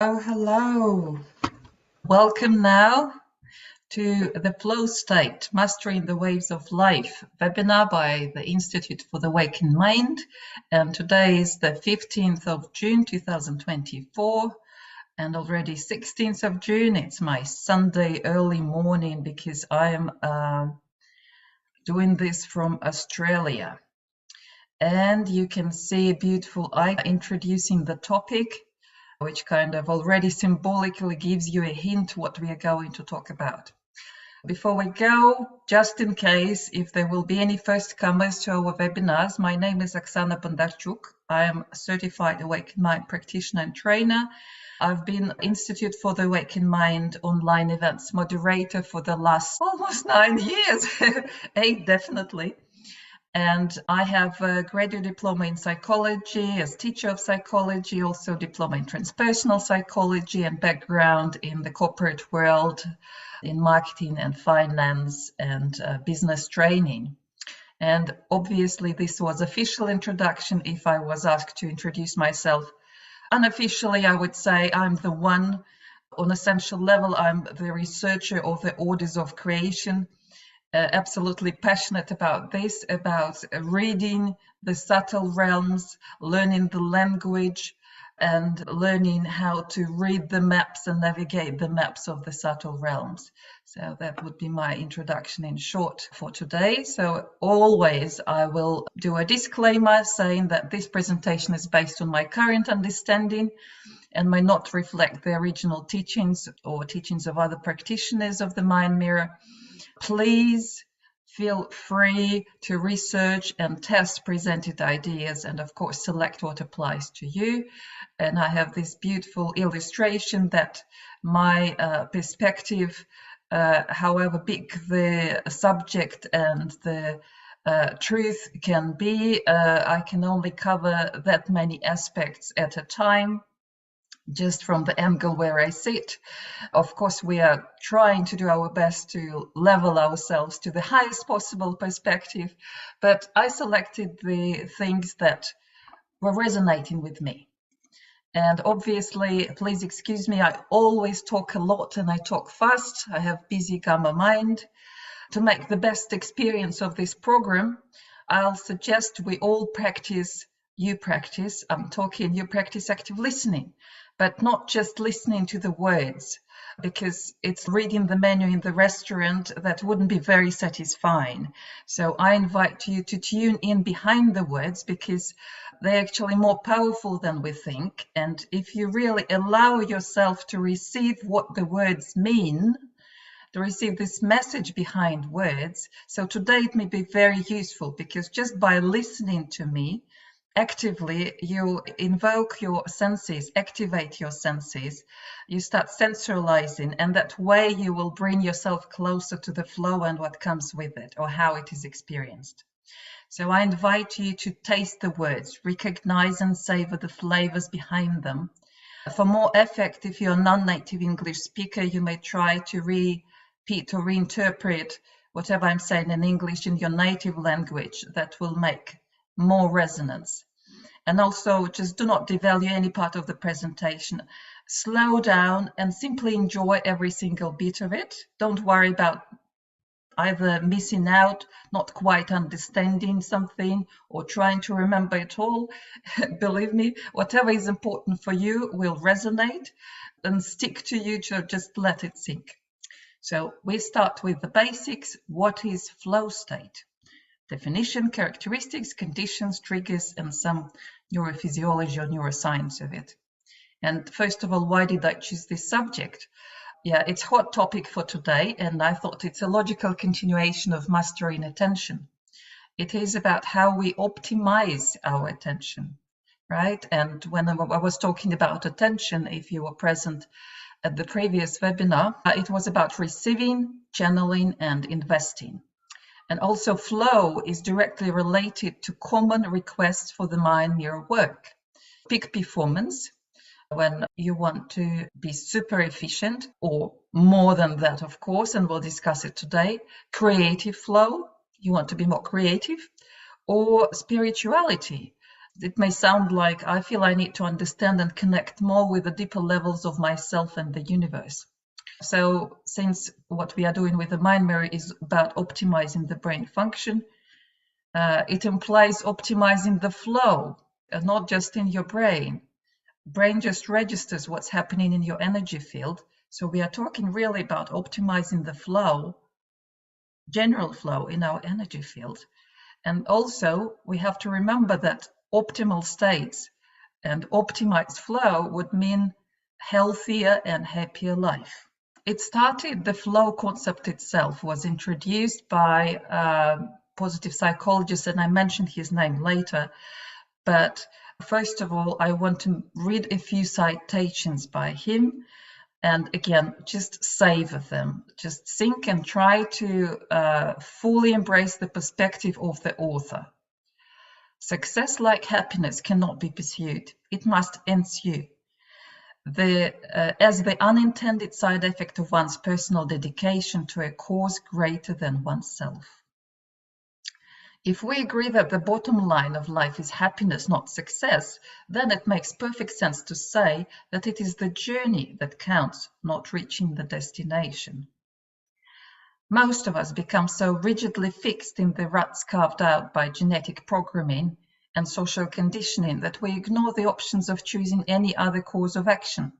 Oh, hello. Welcome now to the Flow State, Mastering the Waves of Life webinar by the Institute for the Awakened Mind. And today is the 15th of June, 2024, and already 16th of June. It's my Sunday early morning because I am doing this from Australia. And you can see a beautiful icon introducing the topic, which kind of already symbolically gives you a hint what we are going to talk about. Before we go, just in case if there will be any first-comers to our webinars, my name is Oxana Bondarchuk. I am a certified Awakened Mind practitioner and trainer. I've been Institute for the Awakened Mind online events moderator for the last almost 9 years, 8 definitely. And I have a graduate diploma in psychology as teacher of psychology, also diploma in transpersonal psychology and background in the corporate world in marketing and finance and business training. And obviously this was official introduction. If I was asked to introduce myself unofficially, I would say I'm the one. On essential level, I'm the researcher of the orders of creation. Absolutely passionate about this, about reading the subtle realms, learning the language, and learning how to read the maps and navigate the maps of the subtle realms. So that would be my introduction in short for today. So always I will do a disclaimer saying that this presentation is based on my current understanding and may not reflect the original teachings or teachings of other practitioners of the mind mirror. Please feel free to research and test presented ideas and of course select what applies to you. And I have this beautiful illustration that my perspective, however big the subject and the truth can be, I can only cover that many aspects at a time, just from the angle where I sit. Of course, we are trying to do our best to level ourselves to the highest possible perspective, but I selected the things that were resonating with me. And obviously, please excuse me, I always talk a lot and I talk fast. I have busy gamma mind. To make the best experience of this program, I'll suggest we all practice, you practice active listening. But not just listening to the words, because it's reading the menu in the restaurant that wouldn't be very satisfying. So I invite you to tune in behind the words because they're actually more powerful than we think. And if you really allow yourself to receive what the words mean, to receive this message behind words, so today it may be very useful because just by listening to me, actively, you invoke your senses, activate your senses, you start sensualizing, and that way you will bring yourself closer to the flow and what comes with it or how it is experienced. So I invite you to taste the words, recognize and savor the flavors behind them. For more effect, if you're a non-native English speaker, you may try to repeat or reinterpret whatever I'm saying in English in your native language. That will make more resonance. And also just do not devalue any part of the presentation. Slow down and simply enjoy every single bit of it. Don't worry about either missing out, not quite understanding something, or trying to remember it all. Believe me, whatever is important for you will resonate and stick to you, to just let it sink. So we start with the basics. What is flow state? Definition, characteristics, conditions, triggers, and some neurophysiology or neuroscience of it. And first of all, why did I choose this subject? Yeah, it's a hot topic for today, and I thought it's a logical continuation of mastering attention. It is about how we optimize our attention, right? And when I was talking about attention, if you were present at the previous webinar, it was about receiving, channeling, and investing. And also flow is directly related to common requests for the mind mirror work. Peak performance, when you want to be super efficient, or more than that, of course, and we'll discuss it today. Creative flow, you want to be more creative, or spirituality. It may sound like I feel I need to understand and connect more with the deeper levels of myself and the universe. So since what we are doing with the mind mirror is about optimizing the brain function, it implies optimizing the flow, not just in your brain. Brain just registers what's happening in your energy field. So we are talking really about optimizing the flow, general flow in our energy field. And also we have to remember that optimal states and optimized flow would mean healthier and happier life. It started, the flow concept itself was introduced by a positive psychologist, and I mentioned his name later. But first of all, I want to read a few citations by him. And again, just savor them. Just think and try to fully embrace the perspective of the author. Success, like happiness, cannot be pursued. It must ensue. As the unintended side effect of one's personal dedication to a cause greater than oneself. If we agree that the bottom line of life is happiness, not success, then it makes perfect sense to say that it is the journey that counts, not reaching the destination. Most of us become so rigidly fixed in the ruts carved out by genetic programming and social conditioning that we ignore the options of choosing any other course of action.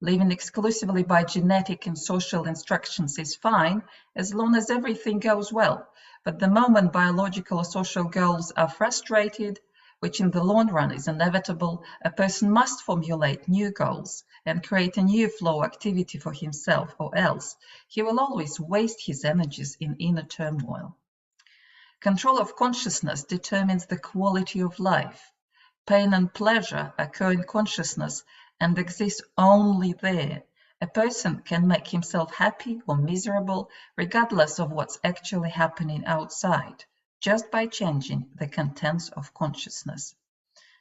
Living exclusively by genetic and social instructions is fine as long as everything goes well. But the moment biological or social goals are frustrated, which in the long run is inevitable, a person must formulate new goals and create a new flow activity for himself, or else he will always waste his energies in inner turmoil. Control of consciousness determines the quality of life. Pain and pleasure occur in consciousness and exist only there. A person can make himself happy or miserable regardless of what's actually happening outside, just by changing the contents of consciousness.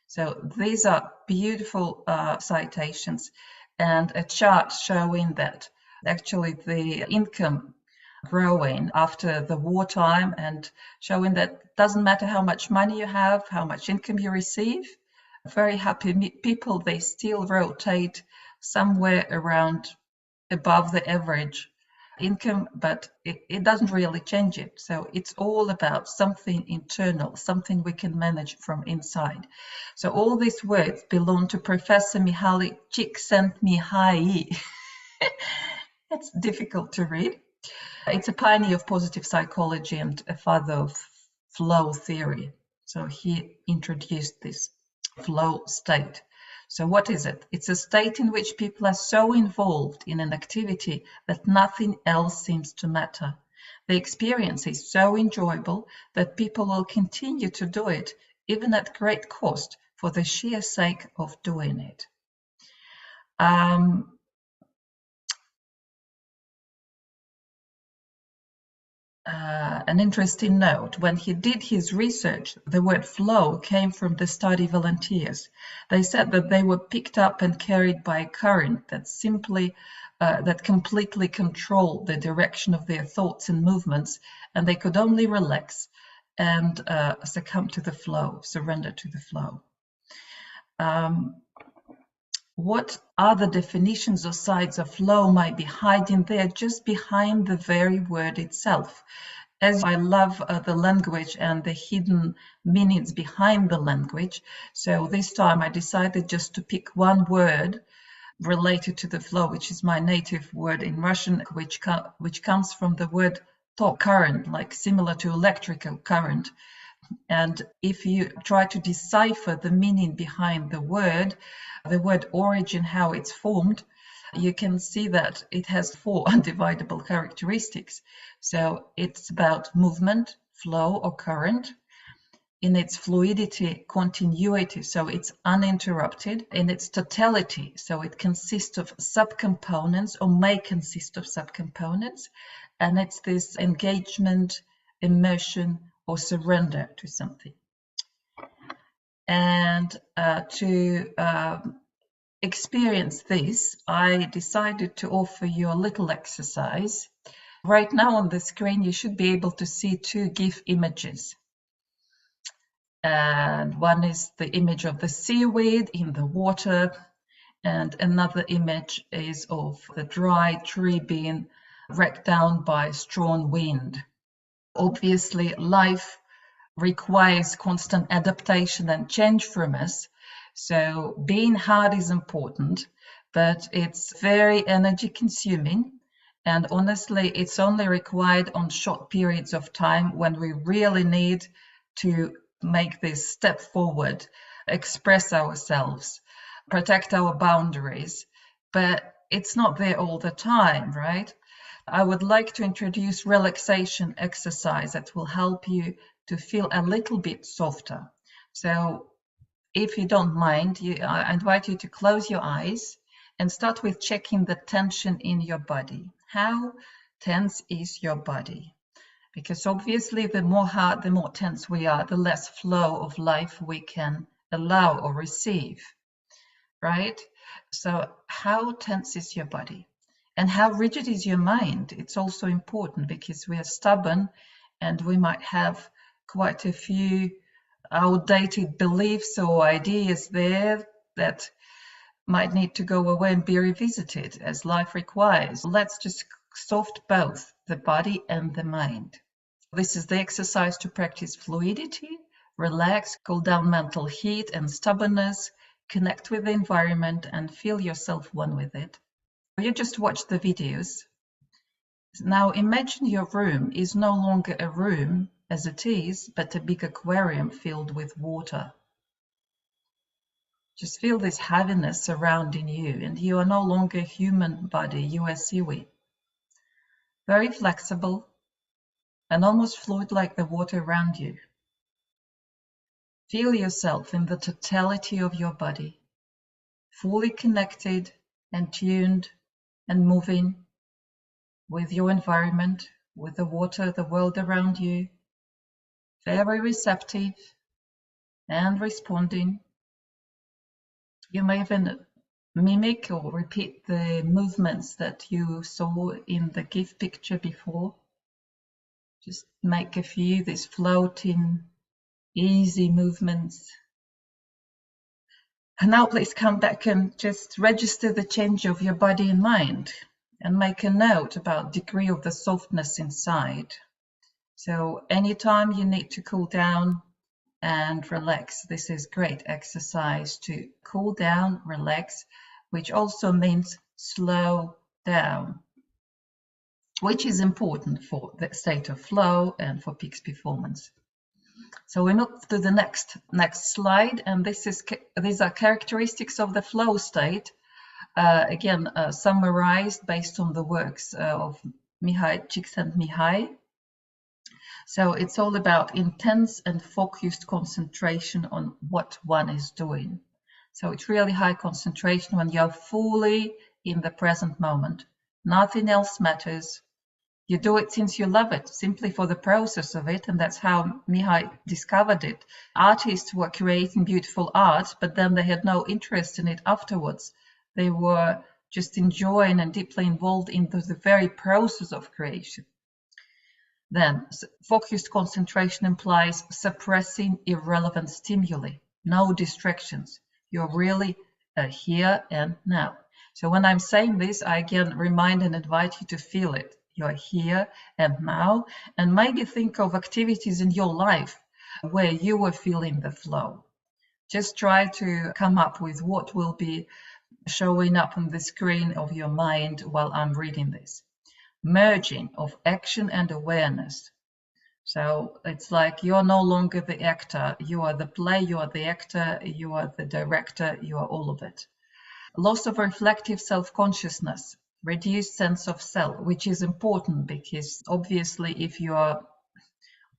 So these are beautiful citations and a chart showing that actually the income growing after the wartime, and showing that it doesn't matter how much money you have, how much income you receive, very happy people, they still rotate somewhere around above the average income, but it doesn't really change it. So it's all about something internal, something we can manage from inside. So all these words belong to Professor Mihaly Csikszentmihalyi. It's difficult to read. It's a pioneer of positive psychology and a father of flow theory. So he introduced this flow state. So what is it? It's a state in which people are so involved in an activity that nothing else seems to matter. The experience is so enjoyable that people will continue to do it, even at great cost, for the sheer sake of doing it. An interesting note, when he did his research, the word flow came from the study volunteers. They said that they were picked up and carried by a current that completely controlled the direction of their thoughts and movements, and they could only relax and succumb to the flow, surrender to the flow. What other definitions or sides of flow might be hiding there just behind the very word itself? As I love the language and the hidden meanings behind the language, so this time I decided just to pick one word related to the flow, which is my native word in Russian, which comes from the word tok, current, like similar to electrical current. And if you try to decipher the meaning behind the word origin, how it's formed, you can see that it has 4 undividable characteristics. So it's about movement, flow or current, in its fluidity, continuity, so it's uninterrupted, in its totality, so it consists of subcomponents or may consist of subcomponents, and it's this engagement, immersion or surrender to something. And to experience this, I decided to offer you a little exercise. Right now on the screen, you should be able to see 2 GIF images. And one is the image of the seaweed in the water, and another image is of the dry tree being wrecked down by strong wind. Obviously, life requires constant adaptation and change from us. So being hard is important, but it's very energy consuming. And honestly, it's only required on short periods of time when we really need to make this step forward, express ourselves, protect our boundaries. But it's not there all the time, right? I would like to introduce relaxation exercise that will help you to feel a little bit softer. So if you don't mind, I invite you to close your eyes and start with checking the tension in your body. How tense is your body? Because obviously the more hard, the more tense we are, the less flow of life we can allow or receive, right? So how tense is your body? And how rigid is your mind? It's also important because we are stubborn and we might have quite a few outdated beliefs or ideas there that might need to go away and be revisited as life requires. Let's just soft both the body and the mind. This is the exercise to practice fluidity, relax, cool down mental heat and stubbornness, connect with the environment and feel yourself one with it. You just watch the videos. Now imagine your room is no longer a room as it is, but a big aquarium filled with water. Just feel this heaviness surrounding you, and you are no longer a human body, you are seaweed. Very flexible and almost fluid like the water around you. Feel yourself in the totality of your body, fully connected and tuned and moving with your environment, with the water, the world around you, very receptive and responding. You may even mimic or repeat the movements that you saw in the GIF picture before. Just make a few, these floating, easy movements. And now please come back and just register the change of your body and mind and make a note about degree of the softness inside. So anytime you need to cool down and relax, this is great exercise to cool down, relax, which also means slow down, which is important for the state of flow and for peak performance. So we move to the next slide, and these are characteristics of the flow state. Again, summarized based on the works of Mihaly Csikszentmihalyi. So it's all about intense and focused concentration on what one is doing. So it's really high concentration when you're fully in the present moment. Nothing else matters. You do it since you love it, simply for the process of it, and that's how Mihaly discovered it. Artists were creating beautiful art, but then they had no interest in it afterwards. They were just enjoying and deeply involved into the very process of creation. Then, focused concentration implies suppressing irrelevant stimuli, no distractions. You're really here and now. So when I'm saying this, I again remind and invite you to feel it. You're here and now, and maybe think of activities in your life where you were feeling the flow. Just try to come up with what will be showing up on the screen of your mind while I'm reading this. Merging of action and awareness. So it's like you're no longer the actor, you are the play, you are the actor, you are the director, you are all of it. Loss of reflective self-consciousness, reduced sense of self, which is important because obviously if you are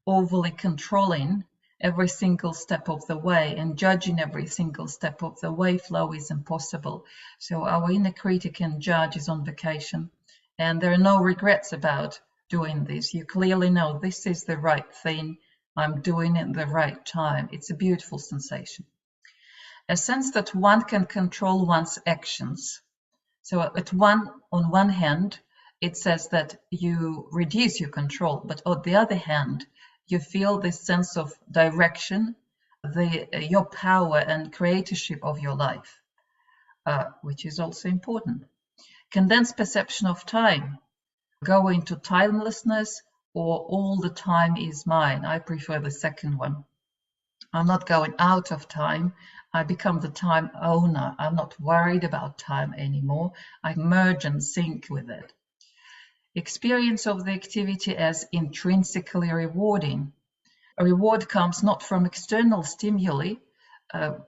overly controlling every single step of the way and judging every single step of the way, flow is impossible. So our inner critic and judge is on vacation, and there are no regrets about doing this. You clearly know this is the right thing, I'm doing it at the right time. It's a beautiful sensation. A sense that one can control one's actions. So on one hand, it says that you reduce your control, but on the other hand, you feel this sense of direction, your power and creatorship of your life, which is also important. Condense perception of time, go into timelessness, or all the time is mine. I prefer the second one. I'm not going out of time. I become the time owner. I'm not worried about time anymore. I merge and sync with it. Experience of the activity as intrinsically rewarding. A reward comes not from external stimuli.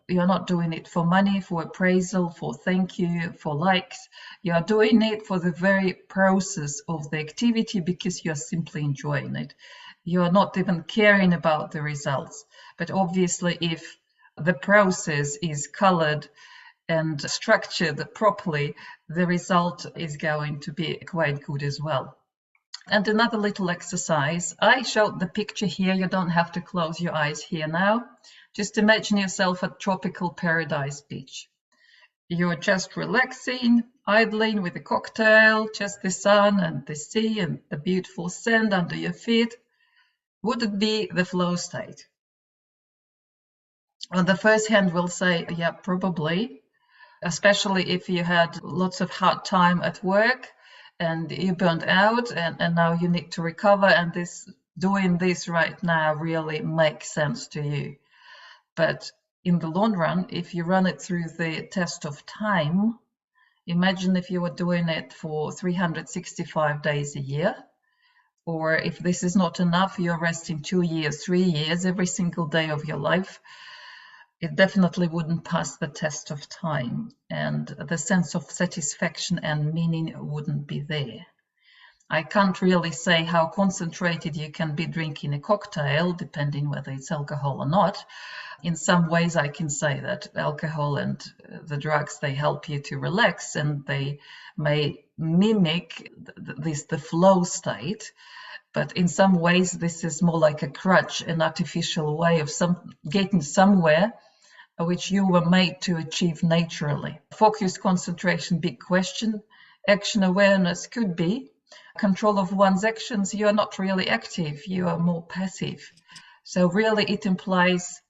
You're not doing it for money, for appraisal, for thank you, for likes. You are doing it for the very process of the activity because you're simply enjoying it. You are not even caring about the results. But obviously, if the process is colored and structured properly, the result is going to be quite good as well. And another little exercise. I showed the picture here. You don't have to close your eyes here now. Just imagine yourself at tropical paradise beach. You're just relaxing, idling with a cocktail, just the sun and the sea and the beautiful sand under your feet. Would it be the flow state? On the first hand, we'll say, yeah, probably, especially if you had lots of hard time at work and you burned out and now you need to recover, and doing this right now really makes sense to you. But in the long run, if you run it through the test of time, imagine if you were doing it for 365 days a year, or if this is not enough, you're resting 2 years, 3 years, every single day of your life. It definitely wouldn't pass the test of time, and the sense of satisfaction and meaning wouldn't be there. I can't really say how concentrated you can be drinking a cocktail, depending whether it's alcohol or not. In some ways, I can say that alcohol and the drugs, they help you to relax, and they may mimic the flow state. But in some ways, this is more like a crutch, an artificial way of getting somewhere which you were made to achieve naturally. Focus, concentration, big question. Action awareness could be control of one's actions. You are not really active, you are more passive. So really it implies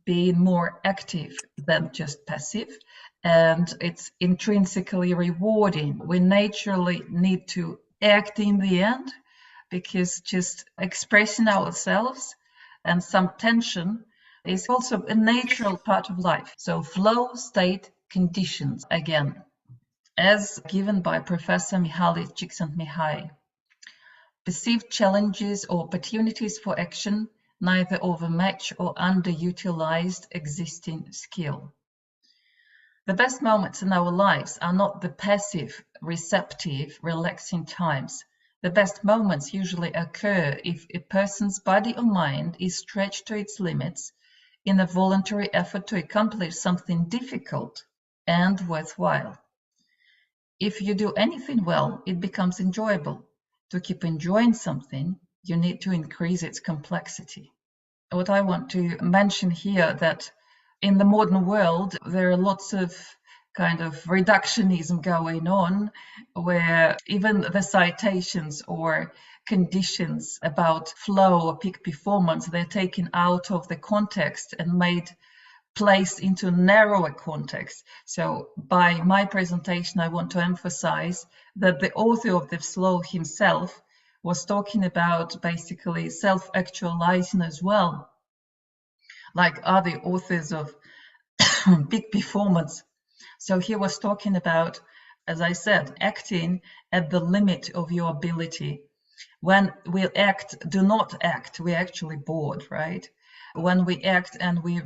being more active than just passive, and it's intrinsically rewarding. We naturally need to act in the end, because just expressing ourselves and some tension is also a natural part of life. So flow state conditions, again, as given by Professor Mihaly Csikszentmihalyi. Perceived challenges or opportunities for action neither overmatch or underutilized existing skill. The best moments in our lives are not the passive, receptive, relaxing times. The best moments usually occur if a person's body or mind is stretched to its limits in a voluntary effort to accomplish something difficult and worthwhile. If you do anything well, it becomes enjoyable. To keep enjoying something, you need to increase its complexity. What I want to mention here, that in the modern world, there are lots of kind of reductionism going on, where even the citations or conditions about flow or peak performance, they're taken out of the context and made placed into a narrower context. So by my presentation, I want to emphasize that the author of the flow himself was talking about basically self-actualizing as well, like other authors of peak performance. So he was talking about, as I said, acting at the limit of your ability. When we do not act, we're actually bored, right? When we act and we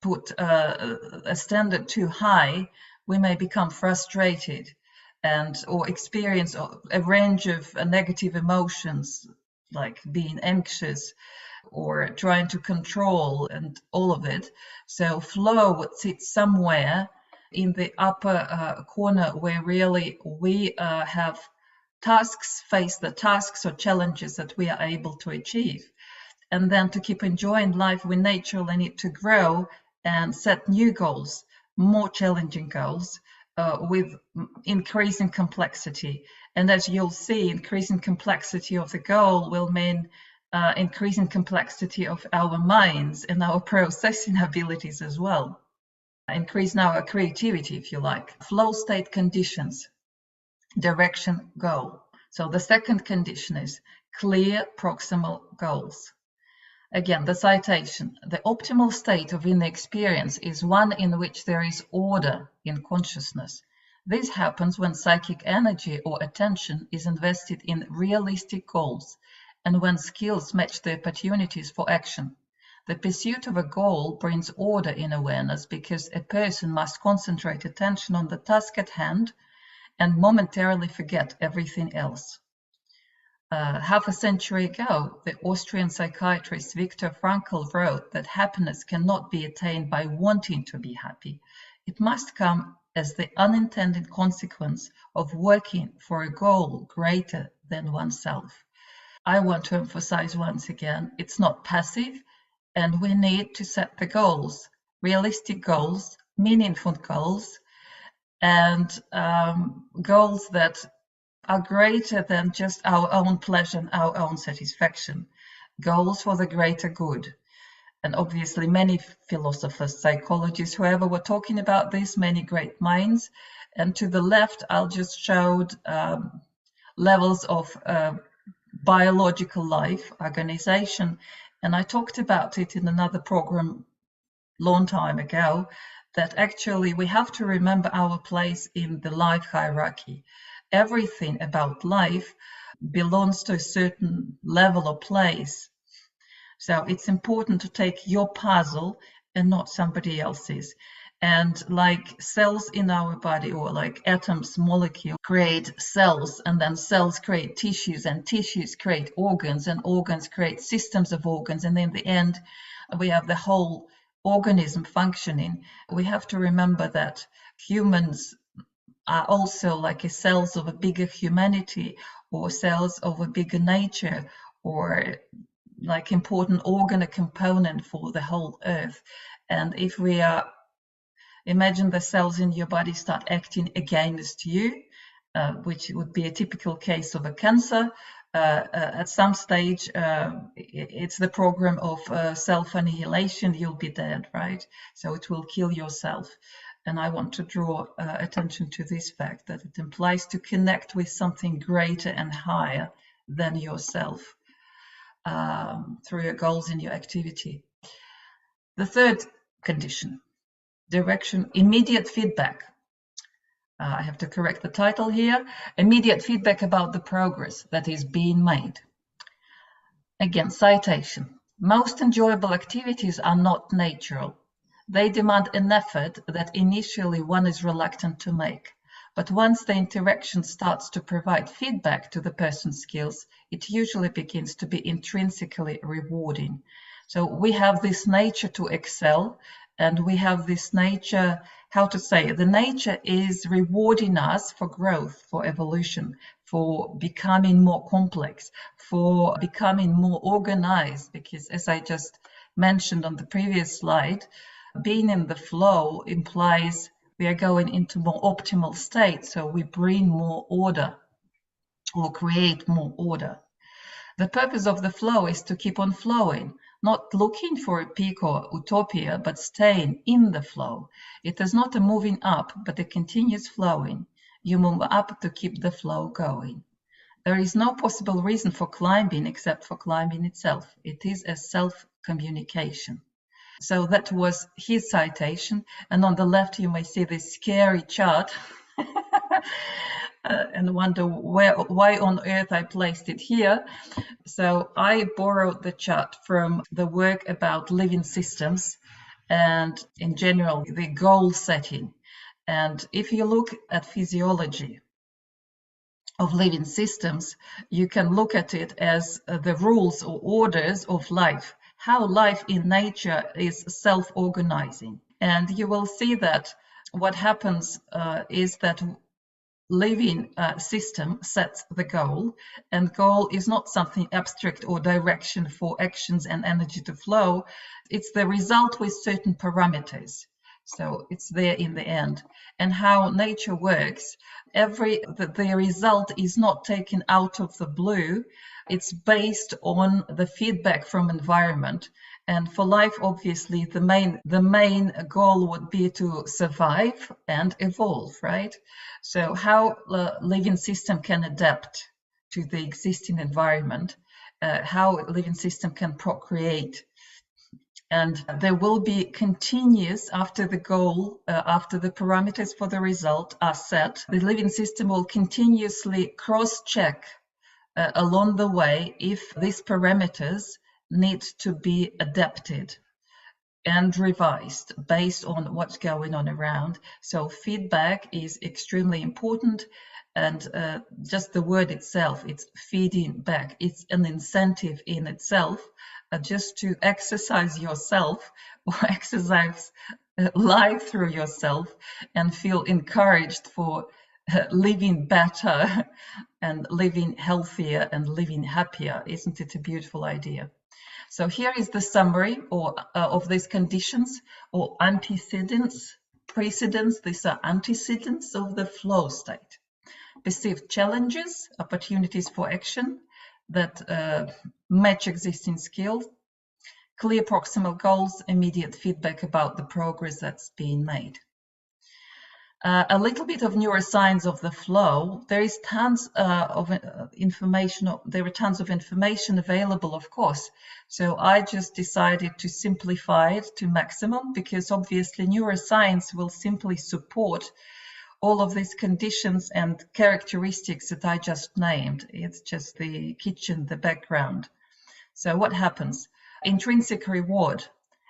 put a standard too high, we may become frustrated or experience a range of negative emotions, like being anxious or trying to control and all of it. So flow would sit somewhere in the upper corner, where really we have face the tasks or challenges that we are able to achieve. And then to keep enjoying life, we naturally need to grow and set new goals, more challenging goals, with increasing complexity. And as you'll see, increasing complexity of the goal will mean increasing complexity of our minds and our processing abilities as well, increasing our creativity, if you like. Flow state conditions, direction, goal. So the second condition is clear proximal goals. Again, the citation: the optimal state of inner experience is one in which there is order in consciousness. This happens when psychic energy or attention is invested in realistic goals and when skills match the opportunities for action. The pursuit of a goal brings order in awareness because a person must concentrate attention on the task at hand and momentarily forget everything else. Half a century ago, the Austrian psychiatrist Viktor Frankl wrote that happiness cannot be attained by wanting to be happy. It must come as the unintended consequence of working for a goal greater than oneself. I want to emphasize once again, it's not passive, and we need to set the goals, realistic goals, meaningful goals, and goals that are greater than just our own pleasure and our own satisfaction, goals for the greater good. And obviously many philosophers, psychologists, whoever were talking about this, many great minds. And to the left, I'll just showed levels of biological life, organization. And I talked about it in another program long time ago, that actually we have to remember our place in the life hierarchy. Everything about life belongs to a certain level or place. So it's important to take your puzzle and not somebody else's. And like cells in our body, or like atoms, molecules create cells, and then cells create tissues, and tissues create organs, and organs create systems of organs, and in the end we have the whole organism functioning. We have to remember that humans are also like cells of a bigger humanity, or cells of a bigger nature, or like important organ, a component for the whole earth. And if we are, imagine the cells in your body start acting against you, which would be a typical case of a cancer. At some stage, it's the program of self-annihilation. You'll be dead, right? So it will kill yourself. And I want to draw attention to this fact, that it implies to connect with something greater and higher than yourself through your goals in your activity. The third condition, direction, immediate feedback. I have to correct the title here. Immediate feedback about the progress that is being made. Again, citation. Most enjoyable activities are not natural. They demand an effort that initially one is reluctant to make. But once the interaction starts to provide feedback to the person's skills, it usually begins to be intrinsically rewarding. So we have this nature to excel, and we have this nature, how to say, the nature is rewarding us for growth, for evolution, for becoming more complex, for becoming more organized, because as I just mentioned on the previous slide, being in the flow implies we are going into more optimal state, so we bring more order or create more order. The purpose of the flow is to keep on flowing, not looking for a peak or utopia, but staying in the flow. It is not a moving up, but a continuous flowing. You move up to keep the flow going. There is no possible reason for climbing except for climbing itself. It is a self-communication. So that was his citation. And on the left, you may see this scary chart and wonder why on earth I placed it here. So I borrowed the chart from the work about living systems and in general, the goal setting. And if you look at physiology of living systems, you can look at it as the rules or orders of life, how life in nature is self-organizing. And you will see that what happens is that living system sets the goal, and goal is not something abstract or direction for actions and energy to flow. It's the result with certain parameters. So it's there in the end. And how nature works, the result is not taken out of the blue. It's based on the feedback from environment. And for life, obviously, the main goal would be to survive and evolve, right? So how the living system can adapt to the existing environment, how a living system can procreate. And there will be continuous after the goal, after the parameters for the result are set, the living system will continuously cross-check along the way if these parameters need to be adapted and revised based on what's going on around. So feedback is extremely important, and just the word itself, it's feeding back. It's an incentive in itself just to exercise yourself or exercise life through yourself and feel encouraged for living better and living healthier and living happier. Isn't it a beautiful idea? So here is the summary of these conditions or antecedents, precedents. These are antecedents of the flow state. Perceived challenges, opportunities for action that match existing skills, clear proximal goals, immediate feedback about the progress that's being made. A little bit of neuroscience of the flow. There is tons of information. There are tons of information available, of course. So I just decided to simplify it to maximum because obviously neuroscience will simply support all of these conditions and characteristics that I just named. It's just the kitchen, the background. So what happens? Intrinsic reward.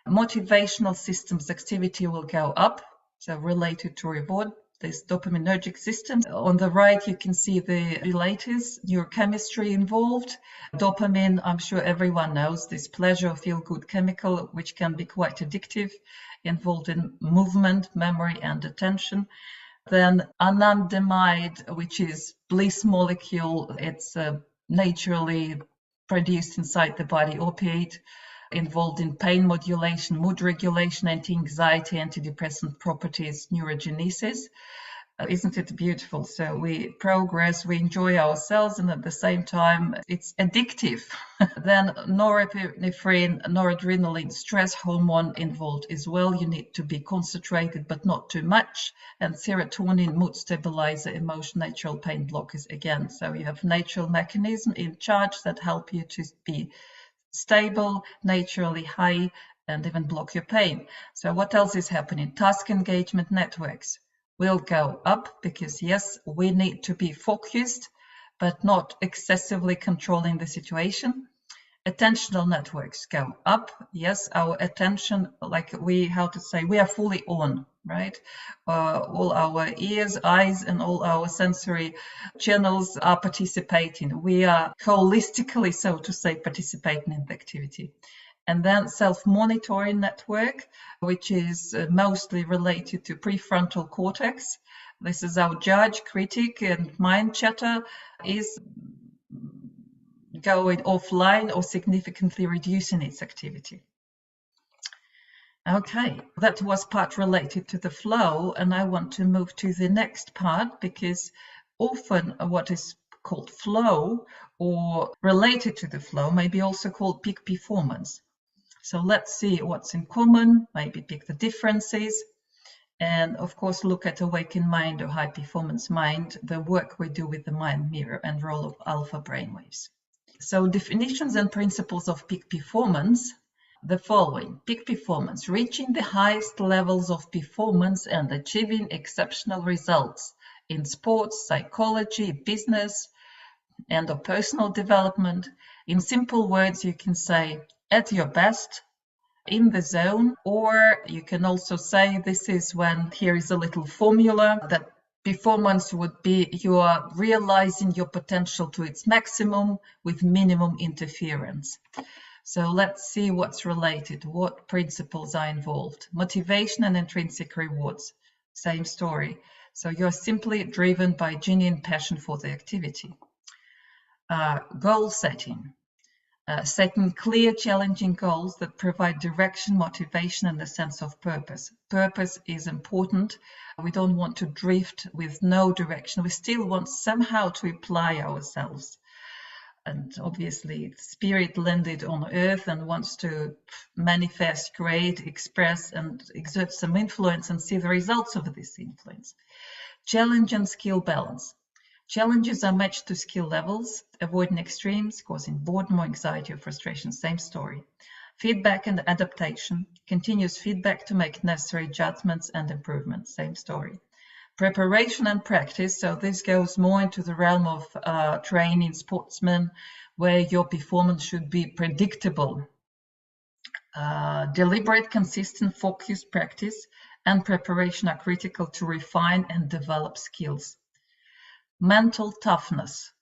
Motivational systems activity will go up. So related to reward, this dopaminergic system. On the right, you can see the relators, neurochemistry involved. Dopamine, I'm sure everyone knows, this pleasure feel-good chemical, which can be quite addictive, involved in movement, memory, and attention. Then anandamide, which is bliss molecule. It's naturally produced inside the body opiate, involved in pain modulation, mood regulation, anti-anxiety, antidepressant properties, neurogenesis. Isn't it beautiful? So we progress, we enjoy ourselves, and at the same time, it's addictive. Then norepinephrine, noradrenaline, stress hormone involved as well. You need to be concentrated, but not too much. And serotonin, mood stabilizer, emotion, natural pain blockers again. So you have natural mechanism in charge that help you to be stable, naturally high, and even block your pain. So what else is happening? Task engagement networks will go up because, yes, we need to be focused, but not excessively controlling the situation. Attentional networks go up. Yes, our attention, like we are fully on, right? All our ears, eyes, and all our sensory channels are participating. We are holistically, so to say, participating in the activity. And then self-monitoring network, which is mostly related to prefrontal cortex. This is our judge, critic, and mind chatter is going offline or significantly reducing its activity. Okay, that was part related to the flow, and I want to move to the next part because often what is called flow or related to the flow may be also called peak performance. So let's see what's in common, maybe pick the differences, and of course look at awakened mind or high performance mind, the work we do with the mind mirror and role of alpha brainwaves. So definitions and principles of peak performance, the following. Peak performance, reaching the highest levels of performance and achieving exceptional results in sports, psychology, business, and or personal development. In simple words, you can say at your best, in the zone, or you can also say this is when, here is a little formula, that performance would be you are realizing your potential to its maximum with minimum interference. So let's see what's related, what principles are involved. Motivation and intrinsic rewards, same story. So you're simply driven by genuine passion for the activity. Goal setting. Second, clear, challenging goals that provide direction, motivation, and a sense of purpose. Purpose is important. We don't want to drift with no direction. We still want somehow to apply ourselves. And obviously, spirit landed on earth and wants to manifest, create, express, and exert some influence and see the results of this influence. Challenge and skill balance. Challenges are matched to skill levels, avoiding extremes, causing boredom or anxiety or frustration, same story. Feedback and adaptation, continuous feedback to make necessary judgments and improvements, same story. Preparation and practice, so this goes more into the realm of training sportsmen, where your performance should be predictable. Deliberate, consistent, focused practice and preparation are critical to refine and develop skills. Mental toughness,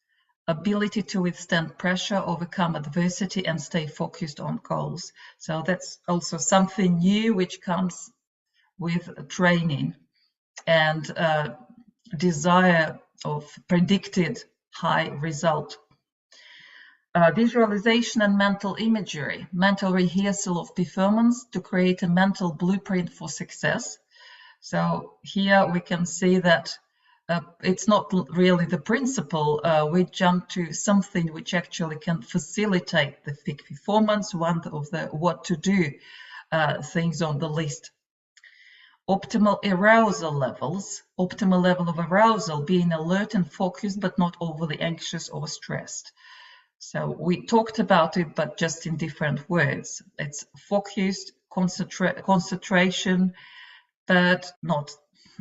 ability to withstand pressure, overcome adversity, and stay focused on goals. So that's also something new which comes with training, and desire of predicted high result. Visualization and mental imagery, mental rehearsal of performance to create a mental blueprint for success. So here we can see that it's not really the principle. We jump to something which actually can facilitate the peak performance, one of the what to do things on the list. Optimal arousal levels, optimal level of arousal, being alert and focused but not overly anxious or stressed. So we talked about it, but just in different words. It's focused, concentration, but not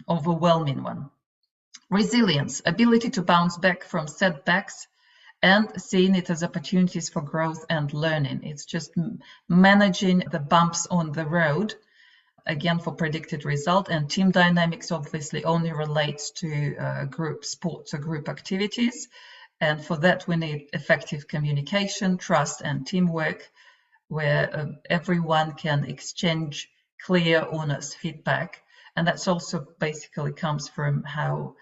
overwhelming one. Resilience, ability to bounce back from setbacks and seeing it as opportunities for growth and learning. It's just managing the bumps on the road, again, for predicted result. And team dynamics obviously only relates to group sports or group activities. And for that, we need effective communication, trust, and teamwork, where everyone can exchange clear, honest feedback. And that's also basically comes from how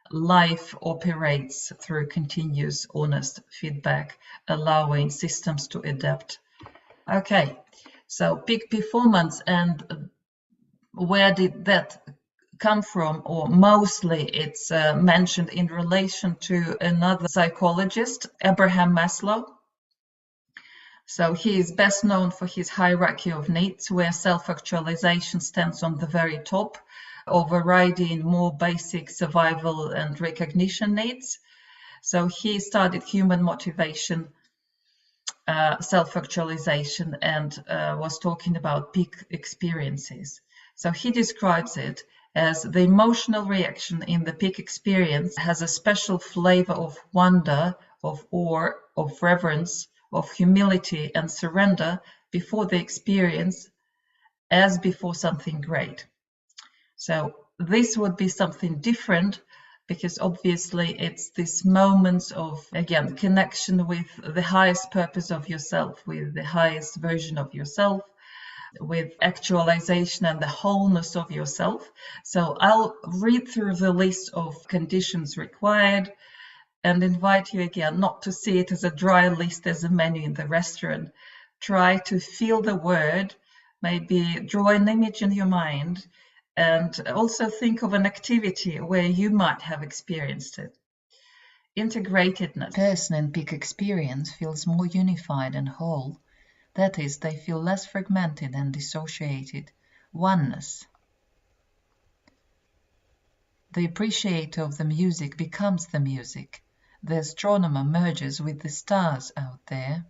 life operates, through continuous, honest feedback, allowing systems to adapt. Okay, so peak performance, and where did that come from? Or mostly it's mentioned in relation to another psychologist, Abraham Maslow. So he is best known for his hierarchy of needs, where self-actualization stands on the very top, overriding more basic survival and recognition needs. So he studied human motivation, self-actualization, and was talking about peak experiences. So he describes it as the emotional reaction in the peak experience has a special flavor of wonder, of awe, of reverence, of humility and surrender before the experience, as before something great. So this would be something different, because obviously it's this moments of, again, connection with the highest purpose of yourself, with the highest version of yourself, with actualization and the wholeness of yourself. So I'll read through the list of conditions required and invite you again not to see it as a dry list, as a menu in the restaurant. Try to feel the word, maybe draw an image in your mind, and also think of an activity where you might have experienced it. Integratedness. A person in peak experience feels more unified and whole. That is, they feel less fragmented and dissociated. Oneness. The appreciator of the music becomes the music. The astronomer merges with the stars out there.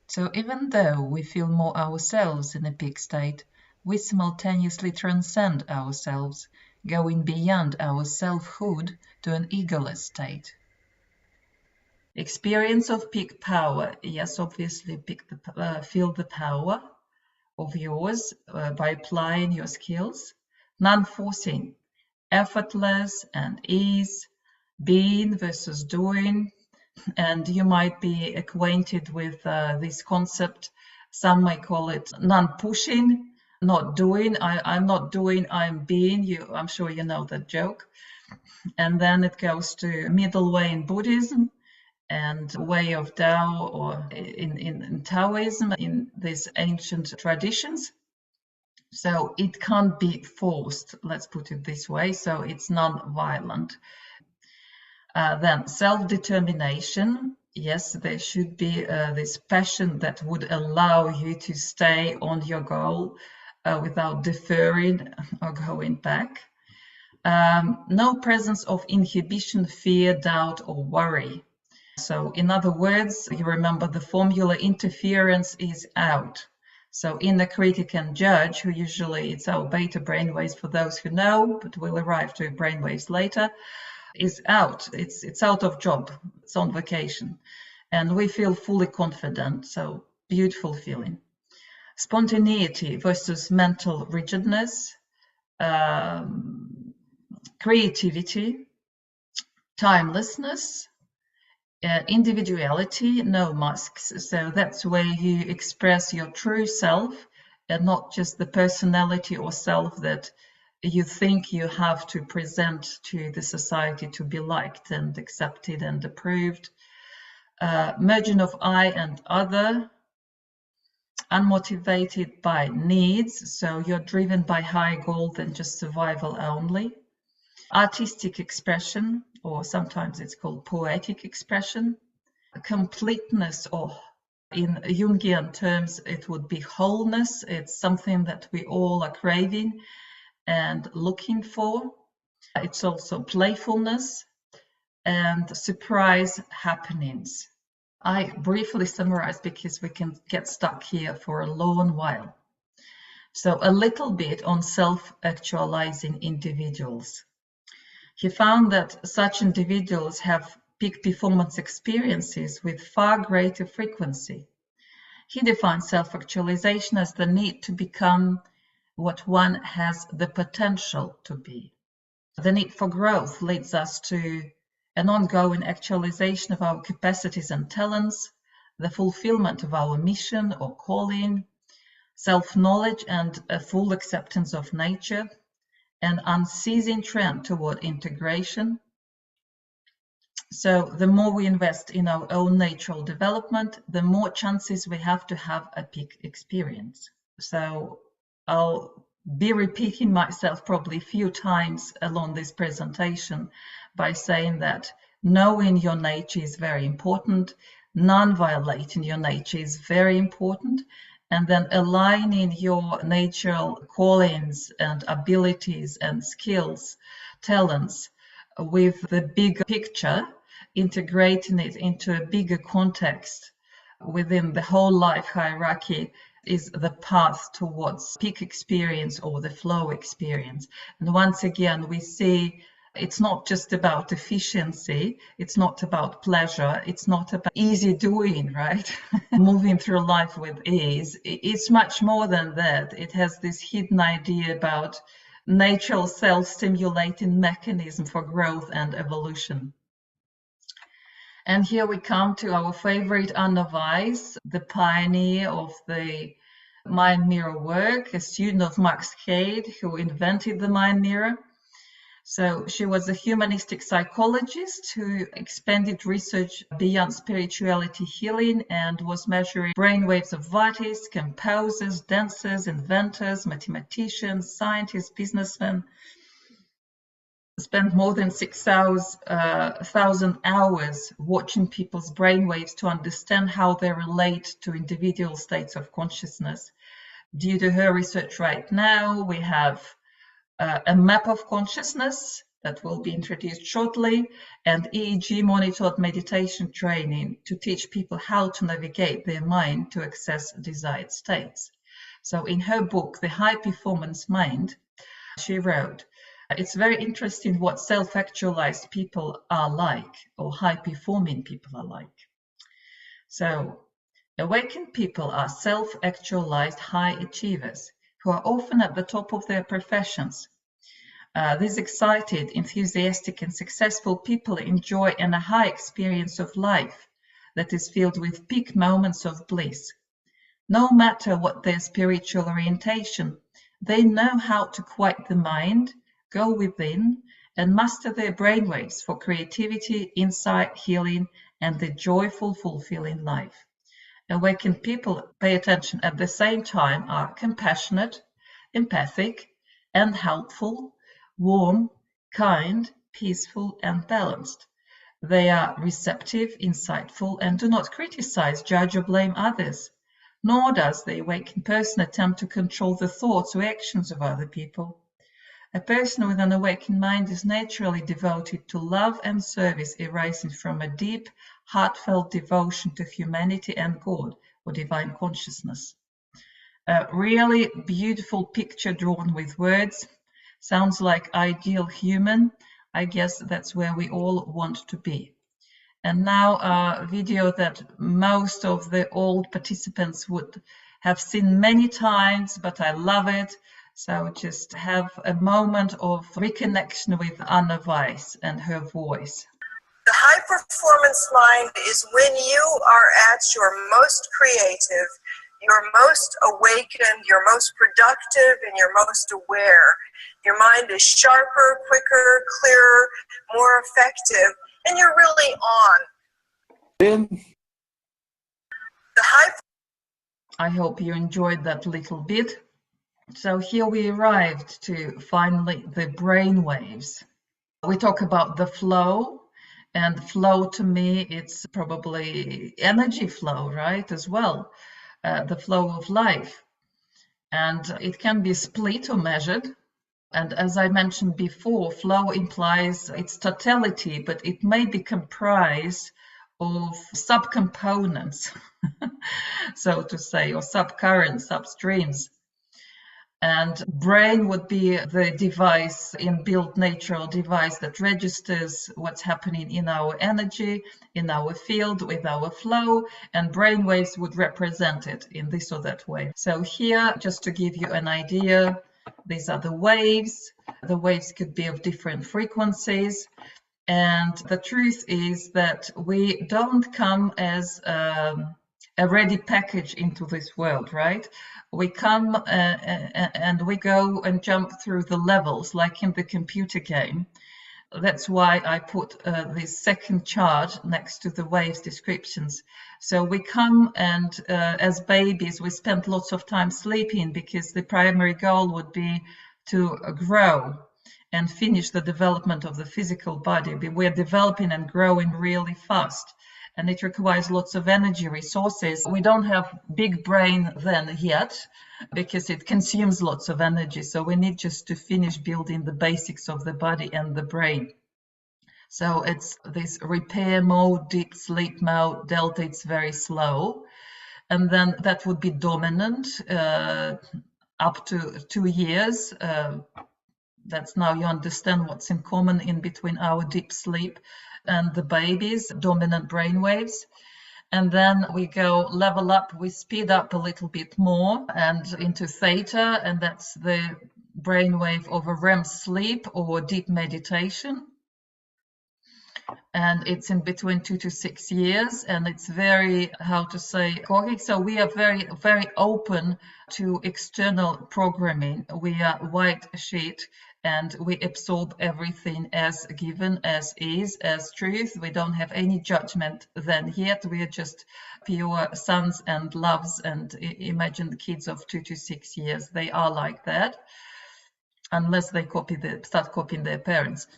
So even though we feel more ourselves in a peak state, we simultaneously transcend ourselves, going beyond our selfhood to an egoless state. Experience of peak power. Yes, obviously, feel the power of yours by applying your skills. Non-forcing, effortless and ease, being versus doing. And you might be acquainted with this concept. Some may call it non-pushing, not doing. I'm not doing, I'm being. I'm sure you know that joke. And then it goes to middle way in Buddhism, and way of Tao, or in Taoism, in these ancient traditions. So it can't be forced, let's put it this way, so it's non-violent. Then self-determination. Yes, there should be this passion that would allow you to stay on your goal without deferring or going back. No presence of inhibition, fear, doubt, or worry. So in other words, you remember the formula, interference is out. So inner critic and judge, who usually it's our beta brainwaves for those who know, but we'll arrive to brainwaves later, is out. It's out of job. It's on vacation. And we feel fully confident. So beautiful feeling. Spontaneity versus mental rigidness. Creativity. Timelessness. Individuality, no masks. So that's where you express your true self and not just the personality or self that you think you have to present to the society to be liked and accepted and approved. Merging of I and other. Unmotivated by needs, so you're driven by higher goal than just survival only. Artistic expression, or sometimes it's called poetic expression. Completeness, or in Jungian terms, it would be wholeness. It's something that we all are craving and looking for. It's also playfulness and surprise happenings. I briefly summarize because we can get stuck here for a long while. So a little bit on self-actualizing individuals. He found that such individuals have peak performance experiences with far greater frequency. He defines self-actualization as the need to become what one has the potential to be. The need for growth leads us to an ongoing actualization of our capacities and talents, the fulfillment of our mission or calling, self-knowledge and a full acceptance of nature, an unceasing trend toward integration. So the more we invest in our own natural development, the more chances we have to have a peak experience. So I'll be repeating myself probably a few times along this presentation by saying that knowing your nature is very important, non-violating your nature is very important, and then aligning your natural callings and abilities and skills, talents with the big picture, integrating it into a bigger context within the whole life hierarchy is the path towards peak experience or the flow experience. And once again, we see it's not just about efficiency, it's not about pleasure, it's not about easy doing, right? Moving through life with ease. It's much more than that. It has this hidden idea about natural self-stimulating mechanism for growth and evolution. And here we come to our favorite Anna Weiss, the pioneer of the mind mirror work, a student of Max Cade, who invented the mind mirror. So she was a humanistic psychologist who expanded research beyond spirituality healing and was measuring brainwaves of artists, composers, dancers, inventors, mathematicians, scientists, businessmen. Spent more than 6,000 hours watching people's brainwaves to understand how they relate to individual states of consciousness. Due to her research right now, we have a map of consciousness that will be introduced shortly, and EEG monitored meditation training to teach people how to navigate their mind to access desired states. So in her book, The High Performance Mind, she wrote, it's very interesting what self-actualized people are like, or high-performing people are like. So, awakened people are self-actualized high achievers who are often at the top of their professions. These excited, enthusiastic, and successful people enjoy a high experience of life that is filled with peak moments of bliss. No matter what their spiritual orientation, they know how to quiet the mind, go within, and master their brainwaves for creativity, insight, healing, and a joyful, fulfilling life. Awakened people, pay attention, at the same time are compassionate, empathic, and helpful, warm, kind, peaceful, and balanced. They are receptive, insightful, and do not criticize, judge, or blame others. Nor does the awakened person attempt to control the thoughts or actions of other people. A person with an awakened mind is naturally devoted to love and service arising from a deep, heartfelt devotion to humanity and God, or divine consciousness. A really beautiful picture drawn with words. Sounds like ideal human. I guess that's where we all want to be. And now a video that most of the old participants would have seen many times, but I love it. So just have a moment of reconnection with Anna Weiss and her voice. The high performance mind is when you are at your most creative, your most awakened, your most productive, and your most aware. Your mind is sharper, quicker, clearer, more effective, and you're really on. I hope you enjoyed that little bit. So here we arrived to finally the brainwaves. We talk about the flow, and flow to me, it's probably energy flow, right, as well, the flow of life. And it can be split or measured. And as I mentioned before, flow implies its totality, but it may be comprised of subcomponents, so to say, or subcurrents, substreams. And brain would be the device, inbuilt natural device that registers what's happening in our energy, in our field, with our flow, and brain waves would represent it in this or that way. So here, just to give you an idea, these are the waves. The waves could be of different frequencies. And the truth is that we don't come as a ready package into this world, right? We come and we go and jump through the levels like in the computer game. That's why I put this second chart next to the waves descriptions. So we come and as babies, we spend lots of time sleeping because the primary goal would be to grow and finish the development of the physical body. We're developing and growing really fast, and it requires lots of energy resources. We don't have big brain then yet because it consumes lots of energy. So we need just to finish building the basics of the body and the brain. So it's this repair mode, deep sleep mode, delta, it's very slow. And then that would be dominant up to 2 years. That's now you understand what's in common in between our deep sleep and the baby's dominant brain waves. And then we go level up, we speed up a little bit more and into theta, and that's the brainwave of a REM sleep or deep meditation. And it's in between 2 to 6 years, and it's very, how to say, correct. So we are very, very open to external programming. We are white sheet, and we absorb everything as given, as is, as truth. We don't have any judgment then yet. We are just pure sons and loves, and imagine the kids of 2 to 6 years. They are like that, unless they start copying their parents.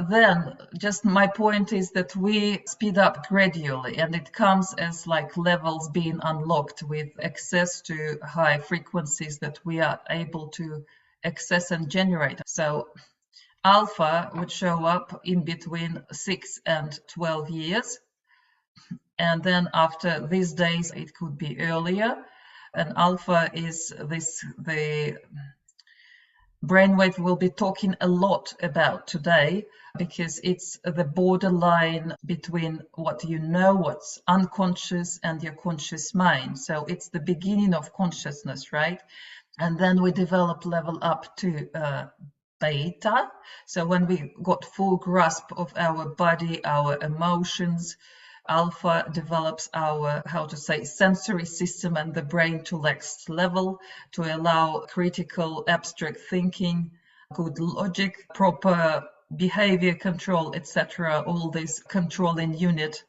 Then just my point is that we speed up gradually, and it comes as like levels being unlocked with access to high frequencies that we are able to access and generate. So alpha would show up in between 6 and 12 years. And then after these days, it could be earlier. And alpha is the brainwave we'll be talking a lot about today, because it's the borderline between what you know, what's unconscious, and your conscious mind. So it's the beginning of consciousness, right? And then we develop level up to beta. So when we got full grasp of our body, our emotions, alpha develops our, how to say, sensory system and the brain to next level to allow critical abstract thinking, good logic, proper behavior control, etc. All this controlling unit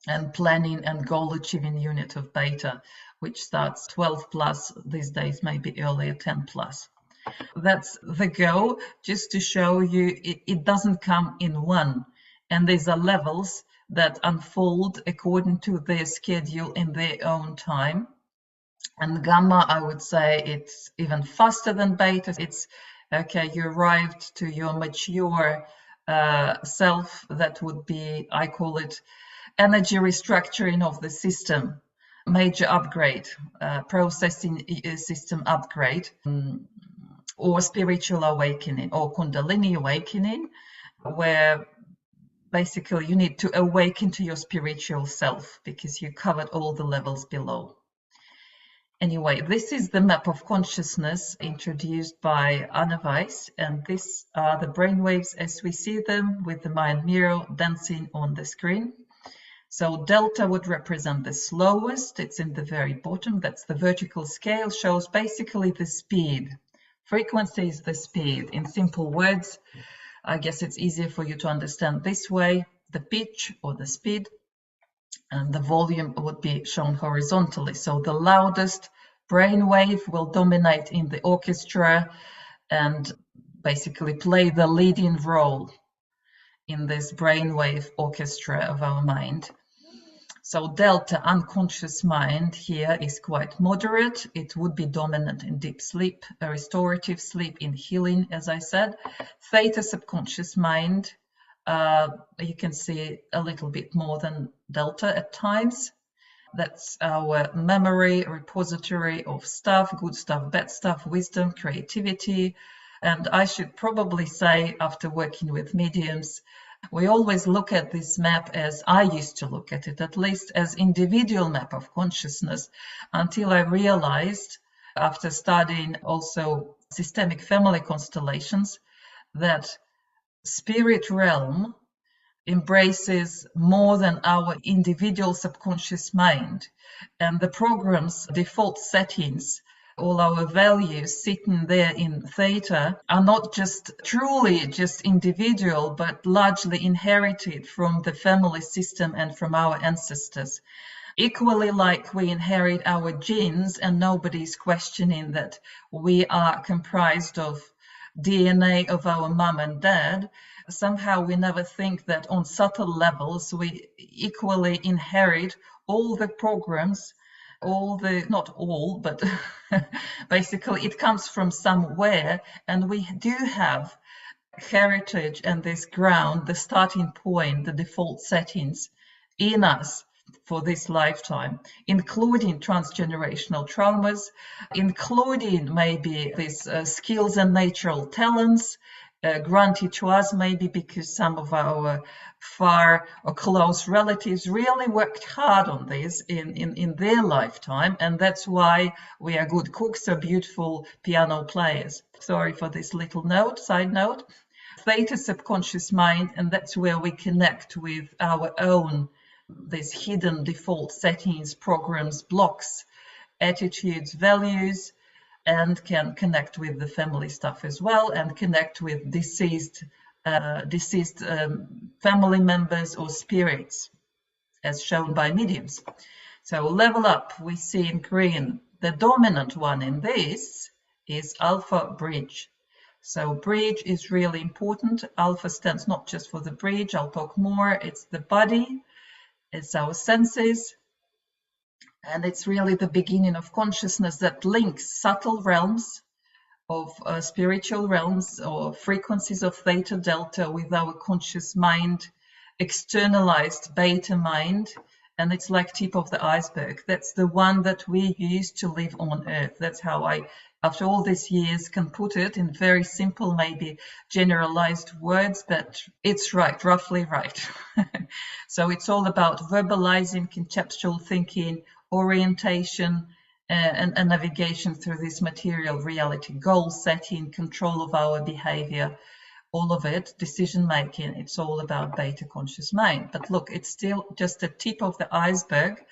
and planning and goal achieving unit of beta, which starts 12 plus these days, maybe earlier 10 plus. That's the go, just to show you it doesn't come in one, and these are levels that unfold according to their schedule in their own time. And gamma, I would say it's even faster than beta. It's okay, you arrived to your mature self. That would be, I call it energy restructuring of the system, major upgrade, processing system upgrade, or spiritual awakening, or Kundalini awakening, where basically you need to awaken to your spiritual self because you covered all the levels below. Anyway, this is the map of consciousness introduced by Anna Weiss, and these are the brainwaves as we see them with the mind mirror dancing on the screen. So delta would represent the slowest, it's in the very bottom, that's the vertical scale, shows basically the speed. Frequency is the speed. In simple words, I guess it's easier for you to understand this way, the pitch or the speed, and the volume would be shown horizontally. So the loudest brainwave will dominate in the orchestra and basically play the leading role in this brainwave orchestra of our mind. So delta, unconscious mind, here is quite moderate. It would be dominant in deep sleep, a restorative sleep, in healing, as I said. Theta, subconscious mind, you can see a little bit more than delta at times. That's our memory, repository of stuff, good stuff, bad stuff, wisdom, creativity. And I should probably say, after working with mediums, we always look at this map, as I used to look at it, at least as individual map of consciousness, until I realized, after studying also systemic family constellations, that spirit realm embraces more than our individual subconscious mind, and the program's default settings, all our values sitting there in theta, are not just truly just individual, but largely inherited from the family system and from our ancestors. Equally, like we inherit our genes, and nobody's questioning that we are comprised of DNA of our mum and dad, somehow we never think that on subtle levels we equally inherit all the programs, all the, not all, but basically it comes from somewhere, and we do have heritage and this ground, the starting point, the default settings in us for this lifetime, including transgenerational traumas, including maybe these skills and natural talents granted to us, maybe because some of our far or close relatives really worked hard on this in their lifetime, and that's why we are good cooks or beautiful piano players. Sorry for this little note, side note. Theta, subconscious mind, and that's where we connect with our own, these hidden default settings, programs, blocks, attitudes, values, and can connect with the family stuff as well, and connect with deceased family members or spirits, as shown by mediums. So level up, we see in green, the dominant one in this is alpha bridge. So bridge is really important. Alpha stands not just for the bridge, I'll talk more. It's the body, it's our senses, and it's really the beginning of consciousness that links subtle realms of spiritual realms or frequencies of theta, delta with our conscious mind, externalized beta mind, and it's like tip of the iceberg. That's the one that we use to live on Earth. That's how I, after all these years, can put it in very simple, maybe generalized words, but it's right, roughly right. So it's all about verbalizing, conceptual thinking, orientation, and navigation through this material reality, goal setting, control of our behavior, all of it, decision making. It's all about beta conscious mind. But look, it's still just a tip of the iceberg.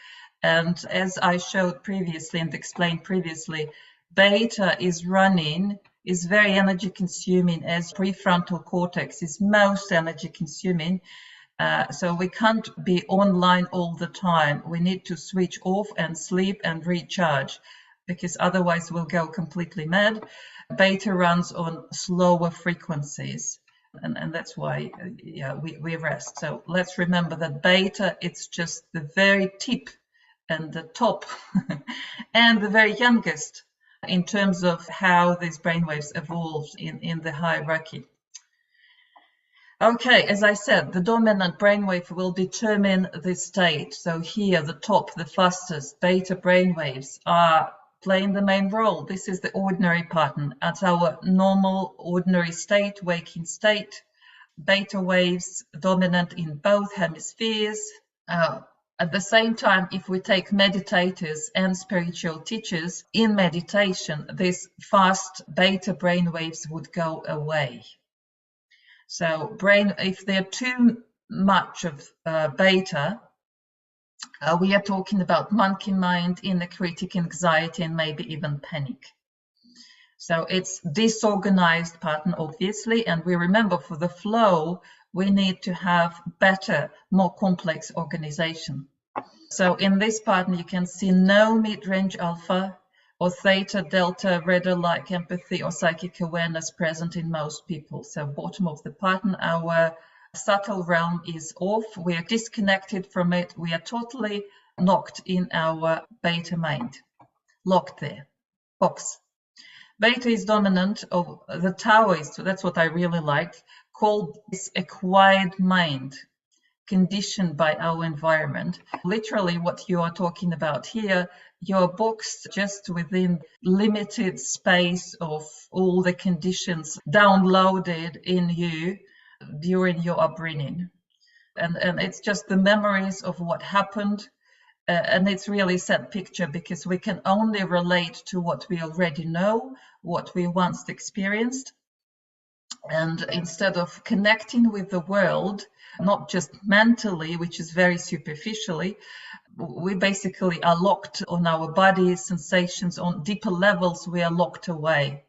And as I showed previously and explained previously, beta is very energy consuming, as prefrontal cortex is most energy consuming. So we can't be online all the time. We need to switch off and sleep and recharge, because otherwise we'll go completely mad. Beta runs on slower frequencies, and that's why we rest. So let's remember that beta, it's just the very tip and the top and the very youngest in terms of how these brainwaves evolved in the hierarchy. Okay, as I said, the dominant brainwave will determine the state. So here, the top, the fastest beta brainwaves are playing the main role. This is the ordinary pattern. At our normal ordinary state, waking state, beta waves dominant in both hemispheres. At the same time, if we take meditators and spiritual teachers, in meditation, these fast beta brainwaves would go away. So if they're too much of beta, we are talking about monkey mind, inner critic, anxiety, and maybe even panic. So it's disorganized pattern, obviously, and we remember for the flow, we need to have better, more complex organization. So in this pattern, you can see no mid-range alpha or theta, delta, radar-like empathy or psychic awareness present in most people. So bottom of the pattern, our subtle realm is off. We are disconnected from it. We are totally knocked in our beta mind, locked there, box. Beta is dominant of the Taoist, so that's what I really like, called this acquired mind, conditioned by our environment. Literally what you are talking about here, you're boxed just within limited space of all the conditions downloaded in you during your upbringing. And it's just the memories of what happened. And it's really a sad picture because we can only relate to what we already know, what we once experienced. And instead of connecting with the world, not just mentally, which is very superficially, we basically are locked on our bodies, sensations. On deeper levels, we are locked away.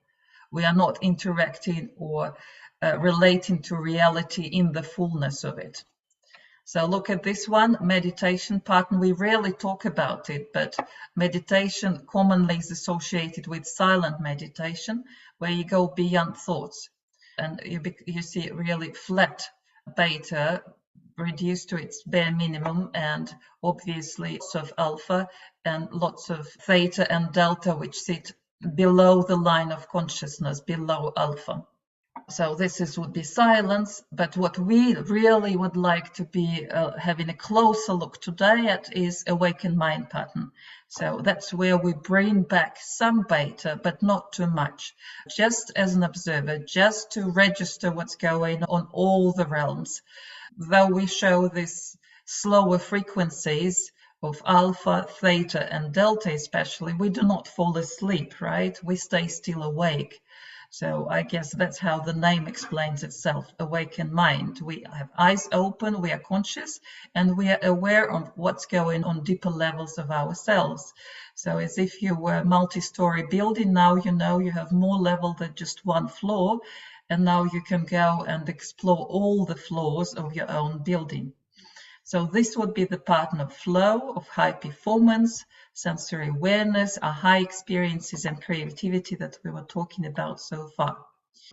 We are not interacting or relating to reality in the fullness of it. So look at this one, meditation pattern. We rarely talk about it, but meditation commonly is associated with silent meditation, where you go beyond thoughts. And you see really flat beta reduced to its bare minimum, and obviously lots of alpha and lots of theta and delta, which sit below the line of consciousness, below alpha. So this would be silence, but what we really would like to be having a closer look today at is awakened mind pattern. So that's where we bring back some beta, but not too much, just as an observer, just to register what's going on all the realms. Though we show these slower frequencies of alpha, theta, and delta especially, we do not fall asleep, right? We stay still awake. So I guess that's how the name explains itself, awakened mind. We have eyes open, we are conscious, and we are aware of what's going on deeper levels of ourselves. So as if you were a multi-story building, now you know you have more level than just one floor, and now you can go and explore all the floors of your own building. So this would be the pattern of flow, of high performance, sensory awareness, our high experiences and creativity that we were talking about so far.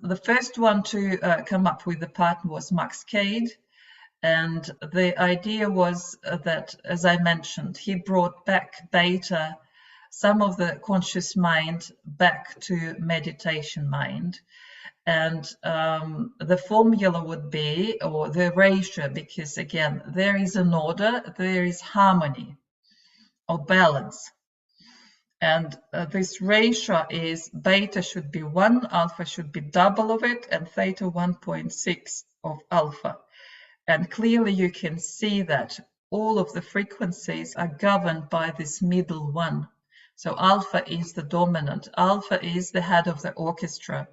The first one to come up with the pattern was Max Cade. And the idea was that, as I mentioned, he brought back beta, some of the conscious mind back to meditation mind. And the formula would be, or the ratio, because again, there is an order, there is harmony or balance. And this ratio is beta should be 1, alpha should be double of it, and theta 1.6 of alpha. And clearly you can see that all of the frequencies are governed by this middle one. So alpha is the dominant, alpha is the head of the orchestra.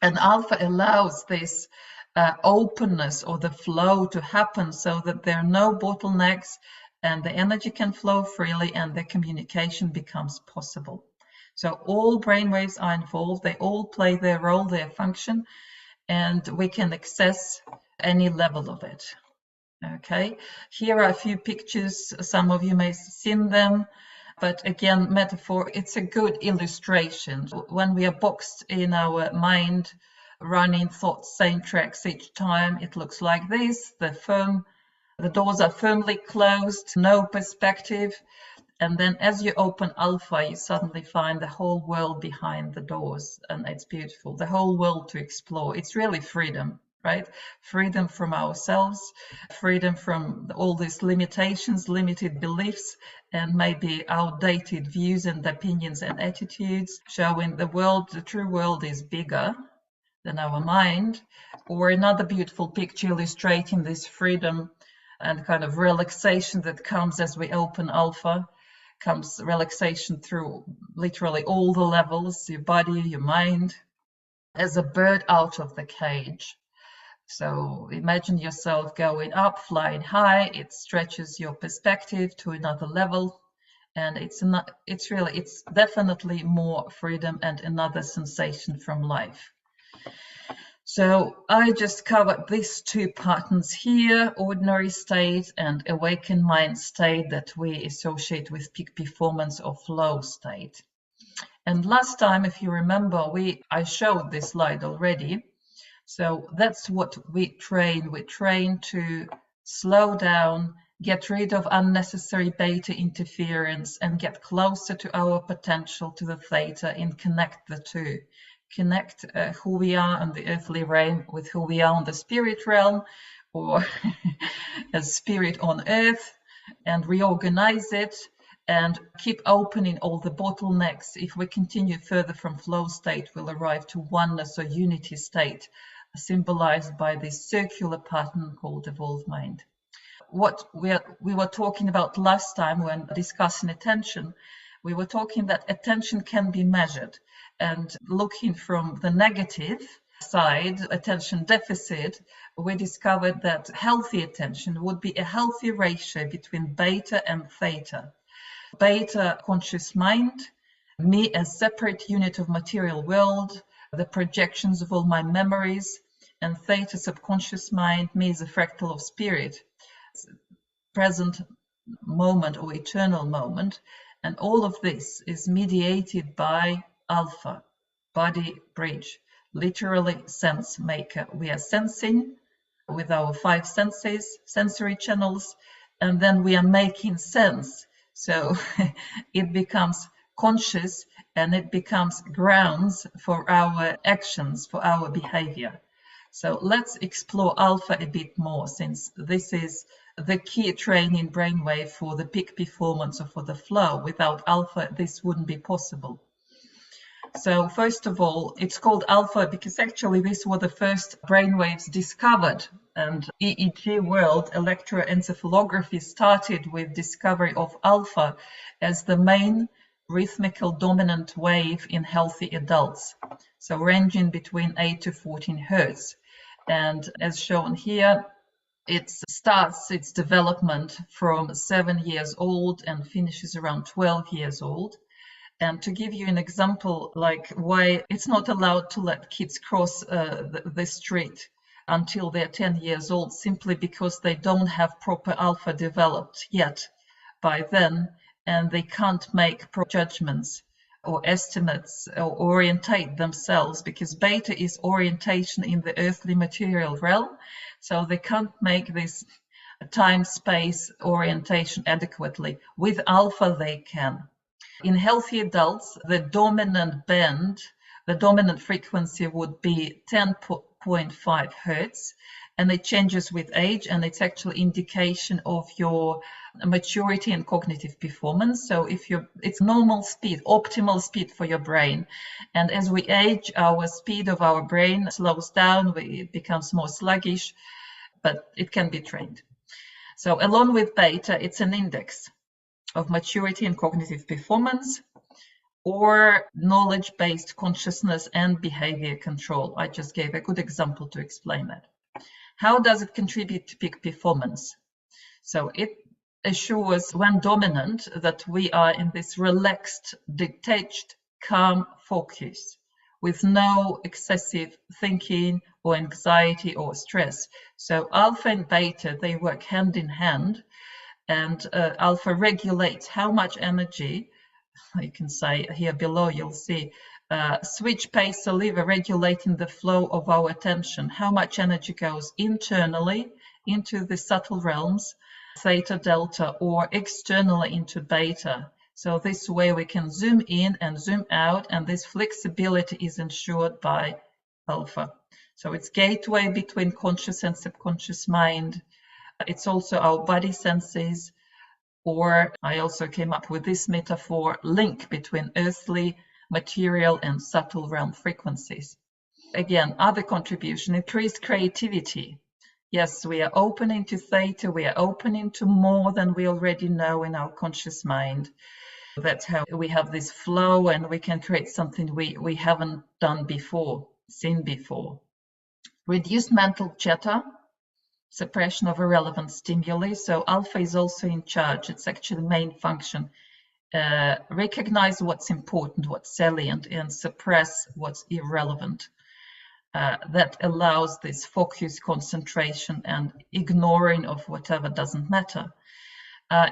And alpha allows this openness or the flow to happen so that there are no bottlenecks and the energy can flow freely and the communication becomes possible. So all brainwaves are involved, they all play their role, their function, and we can access any level of it. Okay, here are a few pictures. Some of you may have seen them, but again, metaphor, it's a good illustration. When we are boxed in our mind, running thoughts, same tracks each time, it looks like this. The doors are firmly closed, no perspective. And then as you open alpha, you suddenly find the whole world behind the doors. And it's beautiful, the whole world to explore. It's really freedom, right? Freedom from ourselves, freedom from all these limitations, limited beliefs, and maybe outdated views and opinions and attitudes, showing the world, the true world is bigger than our mind. Or another beautiful picture illustrating this freedom and kind of relaxation that comes as we open alpha. Comes relaxation through literally all the levels, your body, your mind, as a bird out of the cage. So imagine yourself going up, flying high. It stretches your perspective to another level, and it's definitely more freedom and another sensation from life. So I just covered these two patterns here, ordinary state and awakened mind state that we associate with peak performance or flow state. And last time, if you remember, I showed this slide already. So that's what we train. We train to slow down, get rid of unnecessary beta interference, and get closer to our potential, to the theta, and connect the two. Connect who we are on the earthly realm with who we are on the spirit realm, or as spirit on earth, and reorganize it and keep opening all the bottlenecks. If we continue further from flow state, we'll arrive to oneness or unity state, symbolized by this circular pattern called evolved mind. What we were talking about last time when discussing attention, we were talking that attention can be measured, and looking from the negative side, attention deficit, we discovered that healthy attention would be a healthy ratio between beta and theta. Beta, conscious mind, me as separate unit of material world, the projections of all my memories, and theta, subconscious mind, me as a fractal of spirit, present moment or eternal moment. And all of this is mediated by alpha, body bridge, literally sense maker. We are sensing with our 5 senses, sensory channels, and then we are making sense. So it becomes conscious and it becomes grounds for our actions, for our behavior. So let's explore alpha a bit more, since this is the key training brainwave for the peak performance or for the flow. Without alpha, this wouldn't be possible. So first of all, it's called alpha because actually these were the first brainwaves discovered, and EEG world, electroencephalography, started with discovery of alpha as the main rhythmical dominant wave in healthy adults, so ranging between 8 to 14 hertz. And as shown here, it starts its development from 7 years old and finishes around 12 years old. And to give you an example, like why it's not allowed to let kids cross the street until they're 10 years old, simply because they don't have proper alpha developed yet by then, and they can't make proper judgments or estimates or orientate themselves, because beta is orientation in the earthly material realm, so they can't make this time-space orientation adequately. With alpha, they can. In healthy adults, the dominant band, the dominant frequency would be 10.5 hertz, and it changes with age, and it's actually indication of your maturity and cognitive performance. So it's normal speed, optimal speed for your brain. And as we age, our speed of our brain slows down, it becomes more sluggish, but it can be trained. So along with beta, it's an index of maturity and cognitive performance, or knowledge-based consciousness and behavior control. I just gave a good example to explain that. How does it contribute to peak performance? So it assures, when dominant, that we are in this relaxed, detached, calm focus. with no excessive thinking or anxiety or stress. So alpha and beta, they work hand in hand, and alpha regulates how much energy, you can say here below, you'll see switch pacer lever regulating the flow of our attention, how much energy goes internally into the subtle realms, theta, delta, or externally into beta. So this way we can zoom in and zoom out, and this flexibility is ensured by alpha. So it's gateway between conscious and subconscious mind. It's also our body senses, or I also came up with this metaphor, link between earthly, material, and subtle realm frequencies. Again, other contribution, increased creativity. Yes, we are opening to theta, we are opening to more than we already know in our conscious mind. That's how we have this flow, and we can create something we haven't done before, seen before. Reduced mental chatter, suppression of irrelevant stimuli. So alpha is also in charge. It's actually the main function. Recognize what's important, what's salient, and suppress what's irrelevant. That allows this focus, concentration, and ignoring of whatever doesn't matter.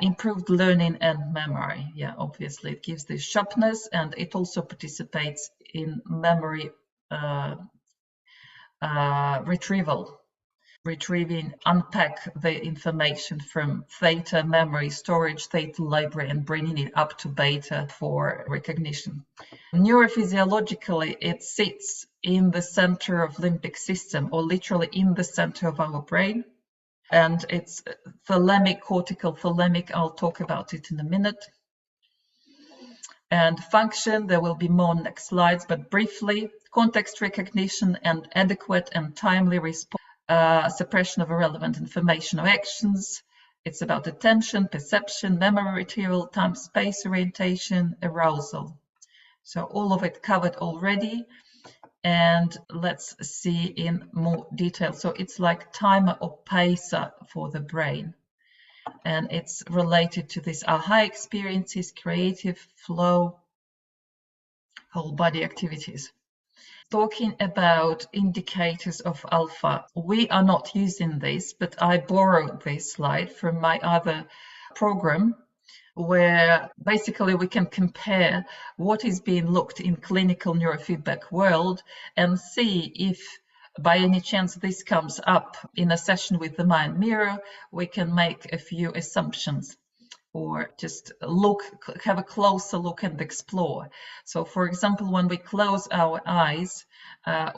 Improved learning and memory. Yeah, obviously it gives this sharpness, and it also participates in memory retrieving, unpack the information from theta memory storage, theta library, and bringing it up to beta for recognition. Neurophysiologically, it sits in the center of limbic system, or literally in the center of our brain. And it's thalamic, cortical thalamic. I'll talk about it in a minute. And function, there will be more next slides, but briefly, context recognition and adequate and timely response, suppression of irrelevant information or actions. It's about attention, perception, memory retrieval, time, space orientation, arousal. So all of it covered already. And let's see in more detail. So it's like timer or pacer for the brain. And it's related to this aha experiences, creative flow, whole body activities. Talking about indicators of alpha, we are not using this, but I borrowed this slide from my other program, where basically we can compare what is being looked in clinical neurofeedback world and see if by any chance this comes up in a session with the mind mirror. We can make a few assumptions or just look, have a closer look and explore. So for example, when we close our eyes,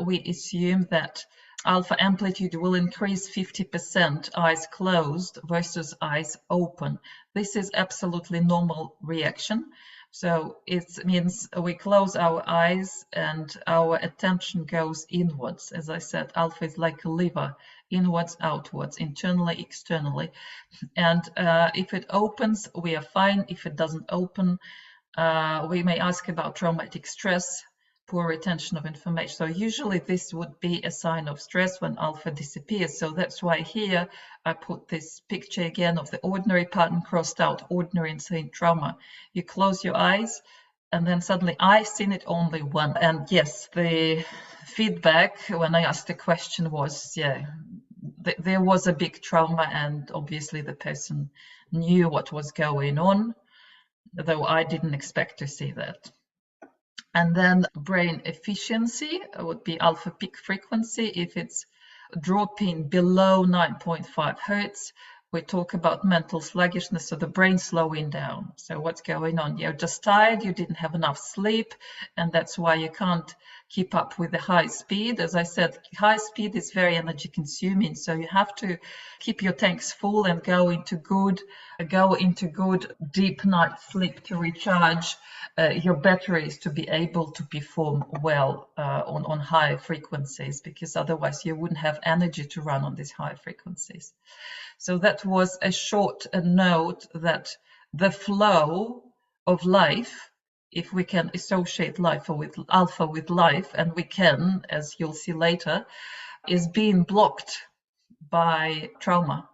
we assume that alpha amplitude will increase 50% eyes closed versus eyes open. This is absolutely normal reaction. So it means we close our eyes and our attention goes inwards. As I said, alpha is like a lever, inwards, outwards, internally, externally. And if it opens, we are fine. If it doesn't open, we may ask about traumatic stress, poor retention of information. So usually this would be a sign of stress when alpha disappears. So that's why here I put this picture again of the ordinary pattern crossed out, ordinary and saying trauma. You close your eyes and then suddenly I seen it only one. And yes, the feedback when I asked the question was, yeah, there was a big trauma, and obviously the person knew what was going on, though I didn't expect to see that. And then brain efficiency would be alpha peak frequency. If it's dropping below 9.5 hertz, we talk about mental sluggishness, so the brain slowing down. So what's going on? You're just tired, you didn't have enough sleep, and that's why you can't keep up with the high speed. As I said, high speed is very energy consuming, so you have to keep your tanks full and go into good deep night sleep to recharge your batteries to be able to perform well on high frequencies, because otherwise you wouldn't have energy to run on these high frequencies. So that was a short note that the flow of life, if we can associate alpha with life, and we can, as you'll see later, is being blocked by trauma.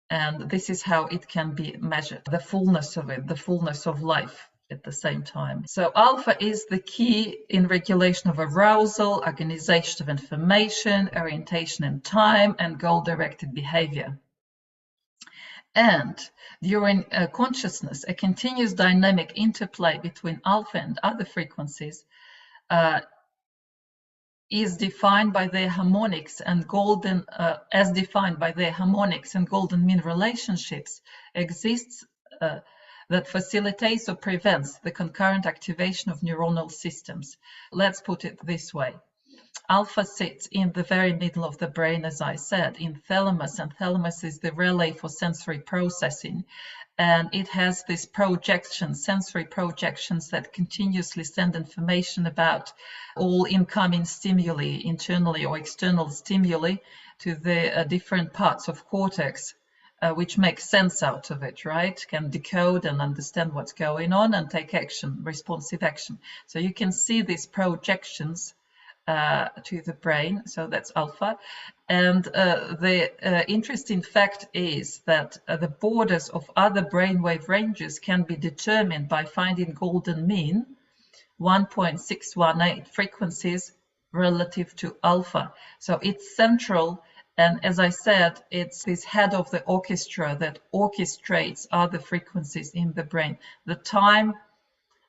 And this is how it can be measured, the fullness of it, the fullness of life. at the same time. So alpha is the key in regulation of arousal, organization of information, orientation in time, and goal-directed behavior. And during consciousness, a continuous dynamic interplay between alpha and other frequencies is defined by their harmonics and golden, as defined by their harmonics and golden mean relationships, exists that facilitates or prevents the concurrent activation of neuronal systems. Let's put it this way. Alpha sits in the very middle of the brain, as I said, in thalamus, and thalamus is the relay for sensory processing. And it has these projections, sensory projections, that continuously send information about all incoming stimuli, internally or external stimuli, to the different parts of cortex, which make sense out of it, right? Can decode and understand what's going on and take action, responsive action. So you can see these projections to the brain, so that's alpha. And the interesting fact is that the borders of other brainwave ranges can be determined by finding golden mean 1.618 frequencies relative to alpha. So it's central, and as I said, it's this head of the orchestra that orchestrates other frequencies in the brain, the time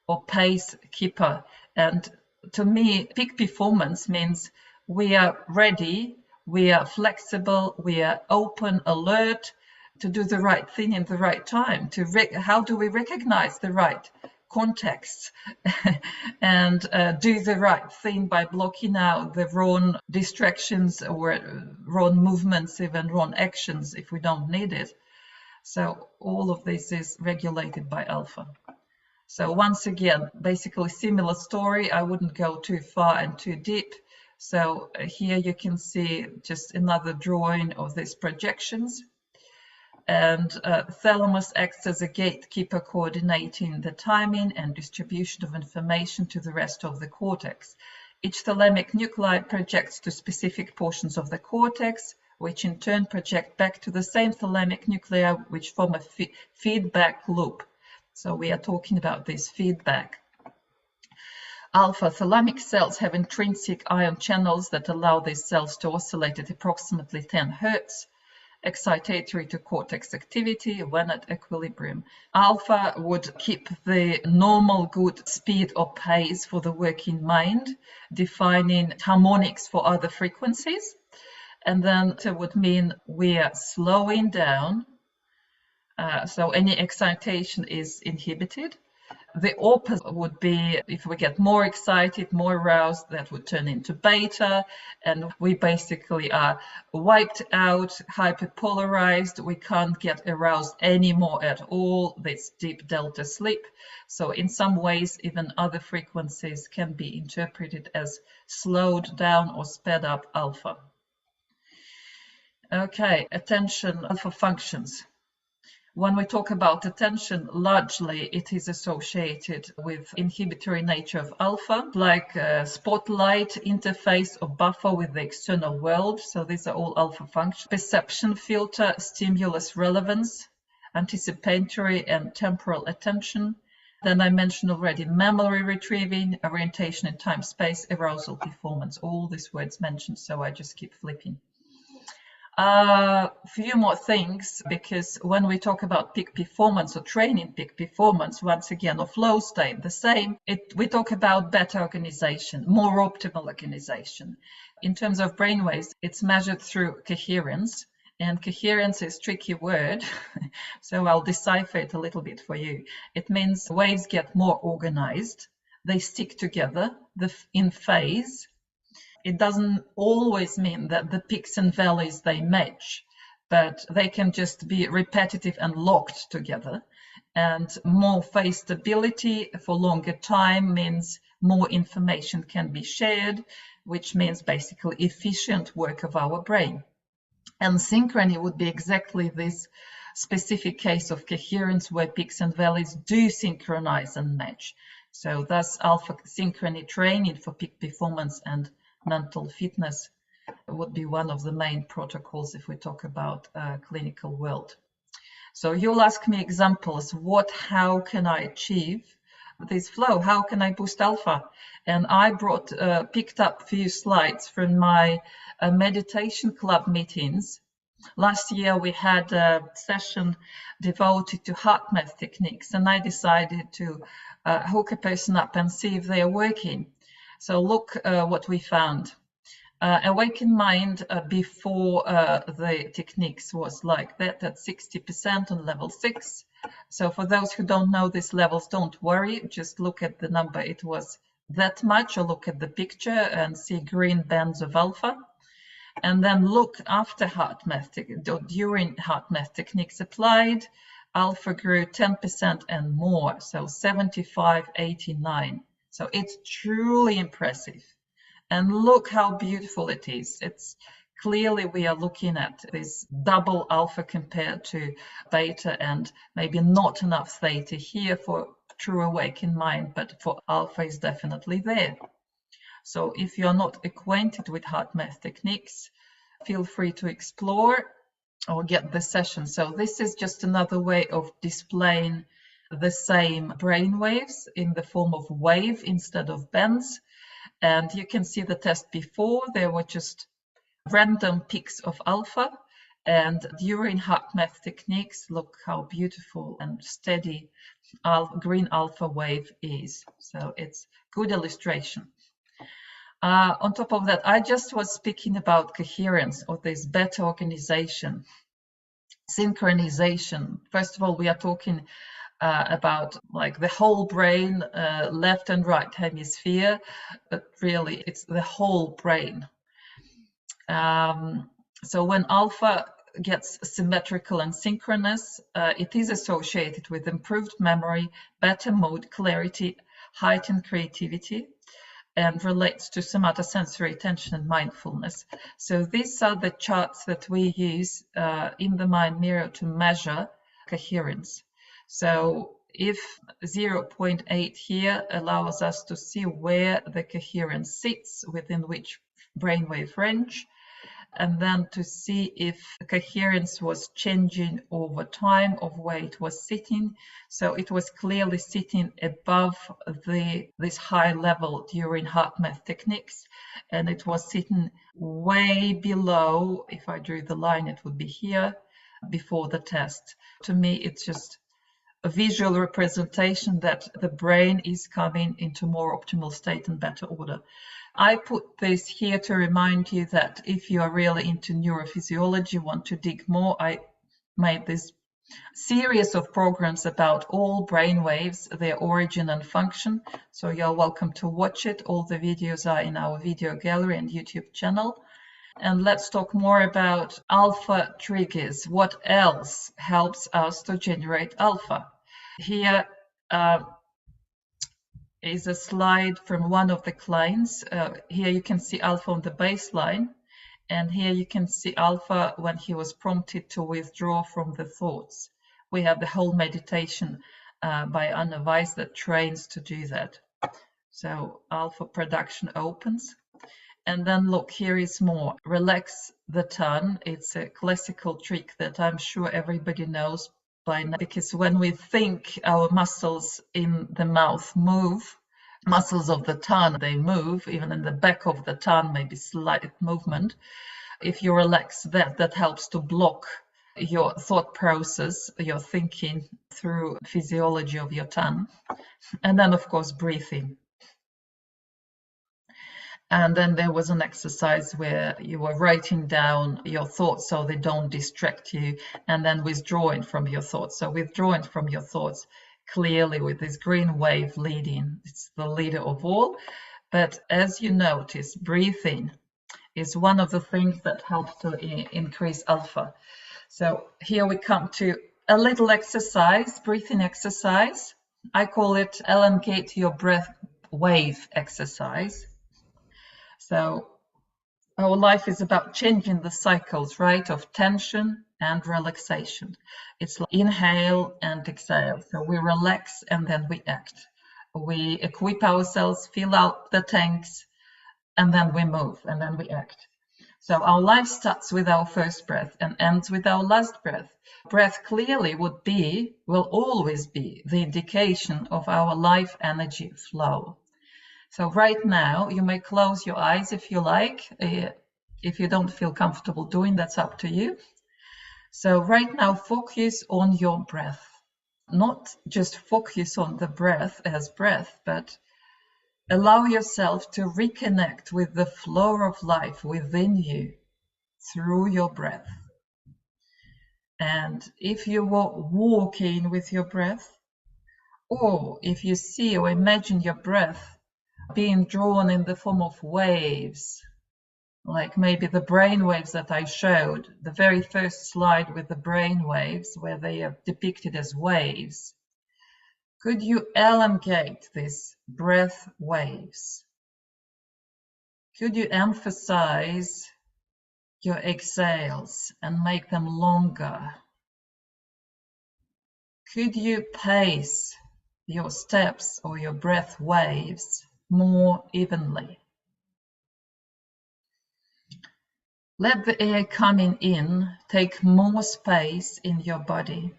or pace keeper. And to me, peak performance means we are ready, we are flexible, we are open, alert to do the right thing in the right time. How do we recognize the right context and do the right thing by blocking out the wrong distractions or wrong movements, even wrong actions if we don't need it. So all of this is regulated by alpha. So once again, basically similar story. I wouldn't go too far and too deep. So here you can see just another drawing of these projections. And thalamus acts as a gatekeeper, coordinating the timing and distribution of information to the rest of the cortex. Each thalamic nuclei projects to specific portions of the cortex, which in turn project back to the same thalamic nuclei, which form a feedback loop. So we are talking about this feedback. Alpha thalamic cells have intrinsic ion channels that allow these cells to oscillate at approximately 10 Hz, excitatory to cortex activity when at equilibrium. Alpha would keep the normal good speed or pace for the working mind, defining harmonics for other frequencies. And then it would mean we are slowing down. So any excitation is inhibited. The opposite would be if we get more excited, more aroused, that would turn into beta, and we basically are wiped out, hyperpolarized. We can't get aroused anymore at all. This deep delta sleep. So in some ways, even other frequencies can be interpreted as slowed down or sped up alpha. Okay, attention, alpha functions. When we talk about attention, largely it is associated with inhibitory nature of alpha, like a spotlight, interface, or buffer with the external world. So these are all alpha functions. Perception filter, stimulus relevance, anticipatory and temporal attention. Then I mentioned already memory retrieving, orientation in time, space, arousal, performance. All these words mentioned, so I just keep flipping. A few more things, because when we talk about peak performance or training peak performance, once again, or flow state, the same, we talk about better organization, more optimal organization. In terms of brainwaves, it's measured through coherence, and coherence is a tricky word, so I'll decipher it a little bit for you. It means waves get more organized, they stick together, in phase. It doesn't always mean that the peaks and valleys they match, but they can just be repetitive and locked together. And more phase stability for longer time means more information can be shared, which means basically efficient work of our brain. And synchrony would be exactly this specific case of coherence where peaks and valleys do synchronize and match. So thus alpha synchrony training for peak performance and mental fitness would be one of the main protocols if we talk about clinical world. So you'll ask me examples, how can I achieve this flow. How can I boost alpha? And I picked up a few slides from my meditation club meetings. Last year we had a session devoted to heart math techniques, and I decided to hook a person up and see if they are working. So look what we found. Awakened mind before the techniques was like that at 60% on level 6. So for those who don't know these levels, don't worry, just look at the number. It was that much, or look at the picture and see green bands of alpha. And then look after heart math, during heart math techniques applied, alpha grew 10% and more, so 75, 89. So it's truly impressive. And look how beautiful it is. It's clearly we are looking at this double alpha compared to beta, and maybe not enough theta here for true awakened mind, but for alpha is definitely there. So if you're not acquainted with heart math techniques, feel free to explore or get the session. So this is just another way of displaying the same brain waves in the form of wave instead of bands. And you can see the test before, there were just random peaks of alpha, and during heart math techniques, look how beautiful and steady green alpha wave is. So it's good illustration. On top of that, I just was speaking about coherence, or this better organization, synchronization. First of all, we are talking about like the whole brain, left and right hemisphere, but really it's the whole brain. So when alpha gets symmetrical and synchronous, it is associated with improved memory, better mood, clarity, heightened creativity, and relates to somatosensory attention and mindfulness. So these are the charts that we use in the Mind Mirror to measure coherence. So if 0.8 here allows us to see where the coherence sits within which brainwave range, and then to see if coherence was changing over time of where it was sitting. So it was clearly sitting above this high level during heart math techniques, and it was sitting way below. If I drew the line, it would be here before the test. To me, it's just a visual representation that the brain is coming into more optimal state and better order. I put this here to remind you that if you are really into neurophysiology, want to dig more, I made this series of programs about all brain waves, their origin and function. So you're welcome to watch it. All the videos are in our video gallery and YouTube channel. And let's talk more about alpha triggers. What else helps us to generate alpha? Here is a slide from one of the clients. Here you can see alpha on the baseline, and here you can see alpha when he was prompted to withdraw from the thoughts. We have the whole meditation by Anna Weiss that trains to do that. So alpha production opens. And then look, here is more. Relax the tongue. It's a classical trick that I'm sure everybody knows by now, because when we think, our muscles in the mouth move, muscles of the tongue, they move, even in the back of the tongue, maybe slight movement. If you relax that, that helps to block your thought process, your thinking through physiology of your tongue. And then, of course, breathing. And then there was an exercise where you were writing down your thoughts so they don't distract you, and then withdrawing from your thoughts. So withdrawing from your thoughts clearly with this green wave leading, it's the leader of all. But as you notice, breathing is one of the things that helps to increase alpha. So here we come to a little exercise, breathing exercise. I call it elongate your breath wave exercise. So our life is about changing the cycles, right, of tension and relaxation. It's like inhale and exhale. So we relax and then we act. We equip ourselves, fill out the tanks, and then we move, and then we act. So our life starts with our first breath and ends with our last breath. Breath clearly will always be the indication of our life energy flow. So right now, you may close your eyes if you like. If you don't feel comfortable doing, that's up to you. So right now, focus on your breath. Not just focus on the breath as breath, but allow yourself to reconnect with the flow of life within you through your breath. And if you walk in with your breath, or if you see or imagine your breath being drawn in the form of waves, like maybe the brainwaves that I showed, the very first slide with the brainwaves, where they are depicted as waves, could you elongate these breath waves? Could you emphasize your exhales and make them longer? Could you pace your steps or your breath waves more evenly? Let the air coming in take more space in your body,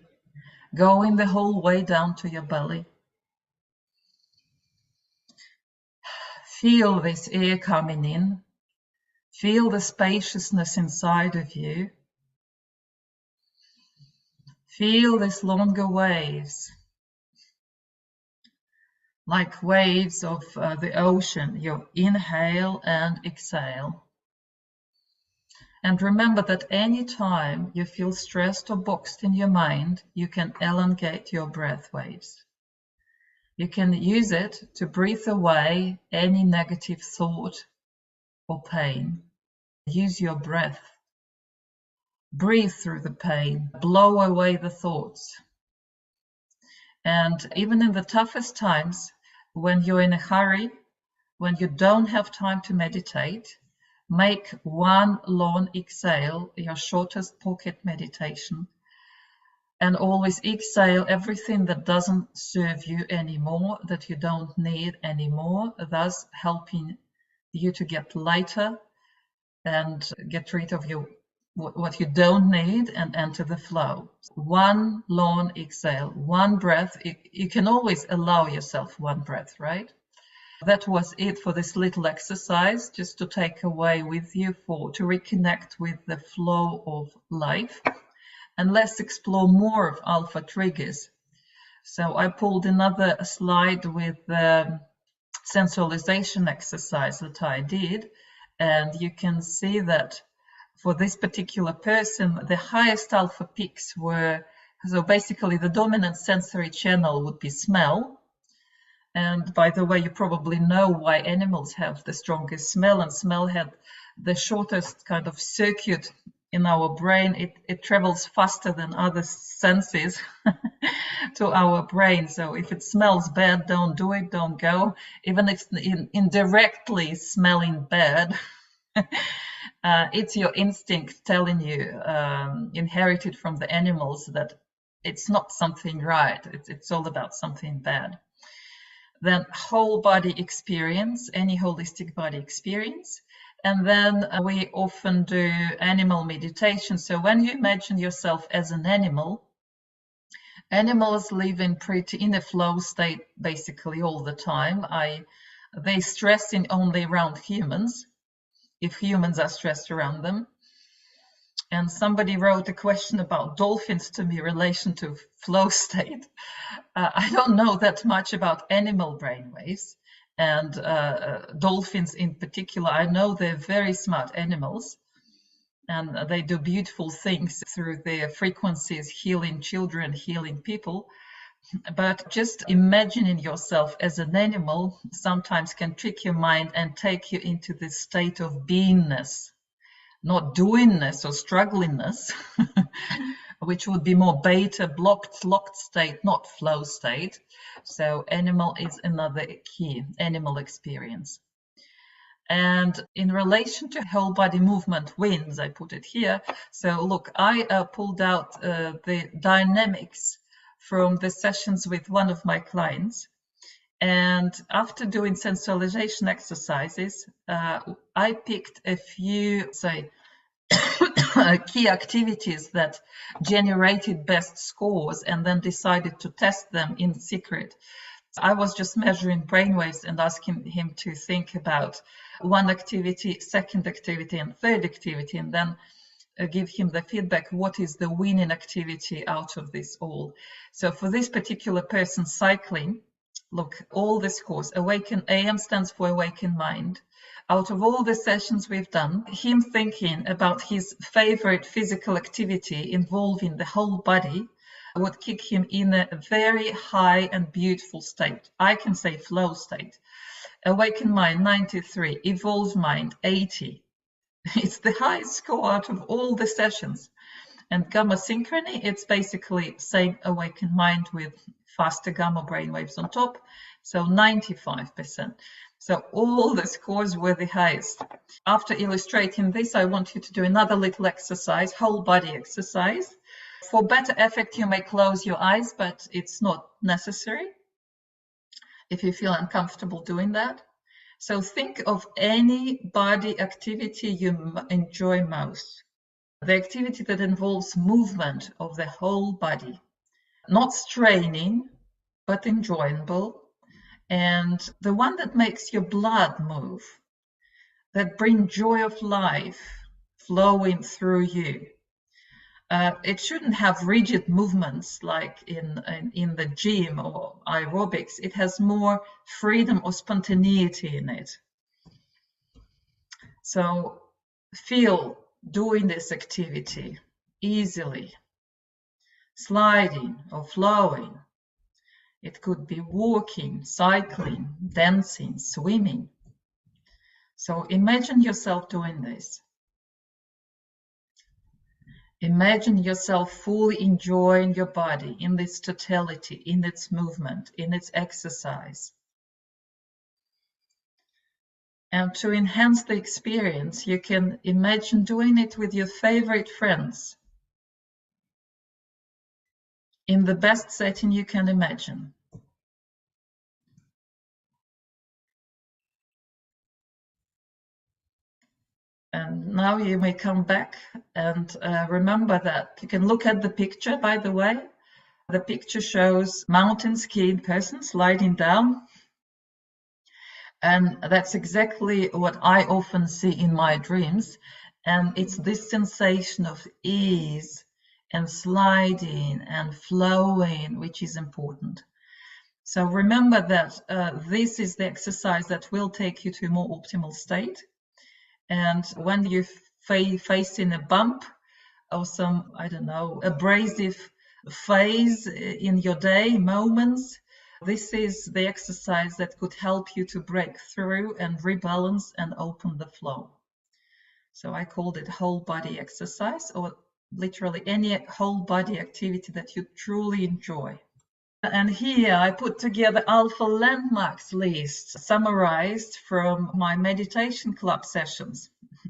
going the whole way down to your belly. Feel this air coming in. Feel the spaciousness inside of you. Feel these longer waves, like waves of the ocean. You inhale and exhale. And remember that any time you feel stressed or boxed in your mind, you can elongate your breath waves. You can use it to breathe away any negative thought or pain. Use your breath. Breathe through the pain. Blow away the thoughts. And even in the toughest times, when you're in a hurry, when you don't have time to meditate, make one long exhale your shortest pocket meditation. And always exhale everything that doesn't serve you anymore, that you don't need anymore, thus helping you to get lighter and get rid of what you don't need and enter the flow. One long exhale, one breath. You can always allow yourself one breath, right? That was it for this little exercise, just to take away with you to reconnect with the flow of life. And let's explore more of alpha triggers. So I pulled another slide with the sensualization exercise that I did, and you can see that for this particular person, the highest alpha peaks were, so basically the dominant sensory channel would be smell. And by the way, you probably know why animals have the strongest smell, and smell had the shortest kind of circuit in our brain. It travels faster than other senses to our brain. So if it smells bad, don't do it, don't go. Even if it's indirectly smelling bad, it's your instinct telling you, inherited from the animals, that it's not something right. It's all about something bad. Then whole body experience, any holistic body experience. And then we often do animal meditation. So when you imagine yourself as an animal, animals live in a flow state basically all the time. They stress in only around humans, if humans are stressed around them. And somebody wrote a question about dolphins to me in relation to flow state. I don't know that much about animal brainwaves, and dolphins in particular. I know they're very smart animals, and they do beautiful things through their frequencies, healing children, healing people. But just imagining yourself as an animal sometimes can trick your mind and take you into this state of beingness, not doingness or strugglingness, which would be more beta, locked state, not flow state. So animal is another key, animal experience. And in relation to whole body movement wins, I put it here. So look, I pulled out the dynamics from the sessions with one of my clients. And after doing sensualization exercises, I picked a few, say, key activities that generated best scores and then decided to test them in secret. I was just measuring brainwaves and asking him to think about one activity, second activity, and third activity, and then give him the feedback, what is the winning activity out of this all. So for this particular person, cycling, look, all the scores, awaken, AM stands for awaken mind. Out of all the sessions we've done, him thinking about his favorite physical activity involving the whole body would kick him in a very high and beautiful state. I can say flow state. Awaken mind, 93. Evolved mind, 80. It's the highest score out of all the sessions. And gamma synchrony, it's basically same awakened mind with faster gamma brainwaves on top, so 95%. So all the scores were the highest. After illustrating this, I want you to do another little exercise, whole body exercise. For better effect, you may close your eyes, but it's not necessary if you feel uncomfortable doing that. So think of any body activity you enjoy most. The activity that involves movement of the whole body, not straining, but enjoyable, and the one that makes your blood move, that brings joy of life flowing through you. It shouldn't have rigid movements like in the gym or aerobics. It has more freedom or spontaneity in it. So feel doing this activity easily, sliding or flowing. It could be walking, cycling, dancing, swimming. So imagine yourself doing this. Imagine yourself fully enjoying your body in its totality, in its movement, in its exercise. And to enhance the experience, you can imagine doing it with your favorite friends in the best setting you can imagine. And now you may come back and remember that you can look at the picture, by the way. The picture shows mountain skiing person sliding down. And that's exactly what I often see in my dreams. And it's this sensation of ease and sliding and flowing, which is important. So remember that this is the exercise that will take you to a more optimal state. And when you're facing a bump or some, I don't know, abrasive phase in your day, moments, this is the exercise that could help you to break through and rebalance and open the flow. So I called it whole body exercise, or literally any whole body activity that you truly enjoy. And here I put together alpha landmarks list summarized from my meditation club sessions.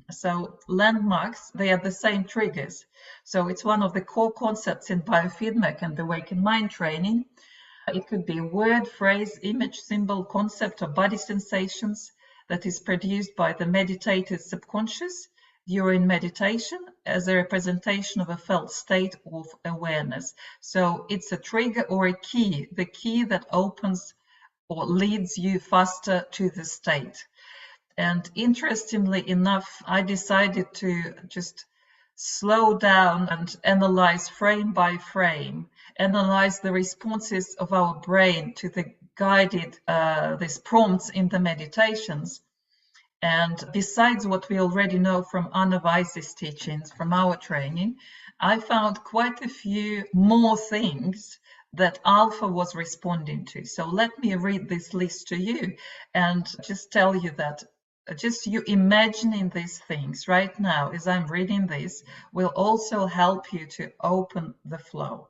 So landmarks, they are the same triggers. So it's one of the core concepts in biofeedback and awakened mind training. It could be a word, phrase, image, symbol, concept, or body sensations that is produced by the meditator's subconscious during meditation as a representation of a felt state of awareness. So it's a trigger or a key, the key that opens or leads you faster to the state. And interestingly enough, I decided to just slow down and analyze frame by frame, analyze the responses of our brain to the guided these prompts in the meditations. And besides what we already know from Anna Weiss's teachings, from our training, I found quite a few more things that Alpha was responding to. So let me read this list to you and just tell you that just you imagining these things right now as I'm reading this will also help you to open the flow.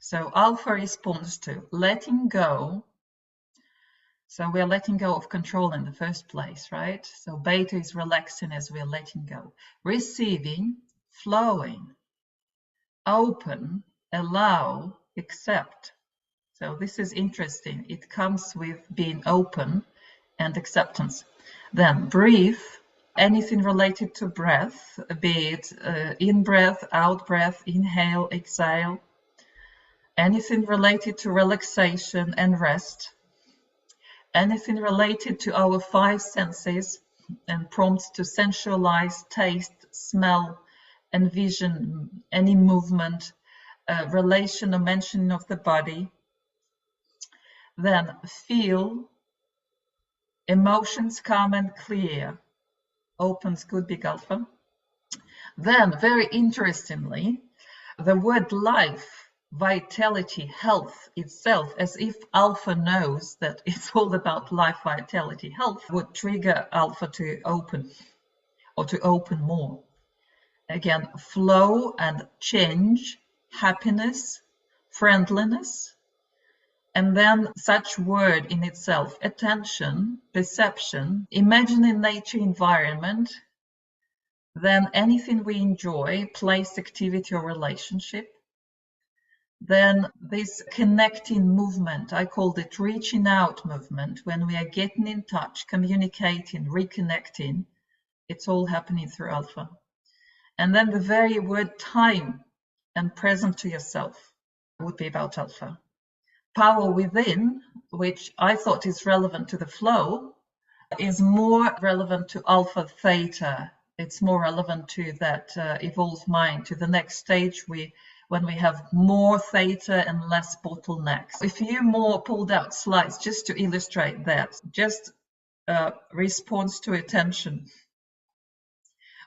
So Alpha responds to letting go. So we're letting go of control in the first place, right? So beta is relaxing as we're letting go. Receiving, flowing, open, allow, accept. So this is interesting. It comes with being open and acceptance. Then breathe, anything related to breath, be it in-breath, out-breath, inhale, exhale, anything related to relaxation and rest, anything related to our 5 senses and prompts to sensualize, taste, smell, and vision, any movement, relation or mentioning of the body. Then feel, emotions calm and clear, opens good big alpha. Then, very interestingly, the word life, vitality, health itself, as if alpha knows that it's all about life, vitality, health, would trigger alpha to open or to open more. Again, flow and change, happiness, friendliness, and then such word in itself, attention, perception, imagining nature environment, then anything we enjoy, place, activity, or relationship. Then this connecting movement, I called it reaching out movement, when we are getting in touch, communicating, reconnecting, it's all happening through alpha. And then the very word time and present to yourself would be about alpha. Power within, which I thought is relevant to the flow, is more relevant to alpha theta. It's more relevant to that evolved mind, to the next stage when we have more theta and less bottlenecks. A few more pulled out slides just to illustrate that. Just response to attention.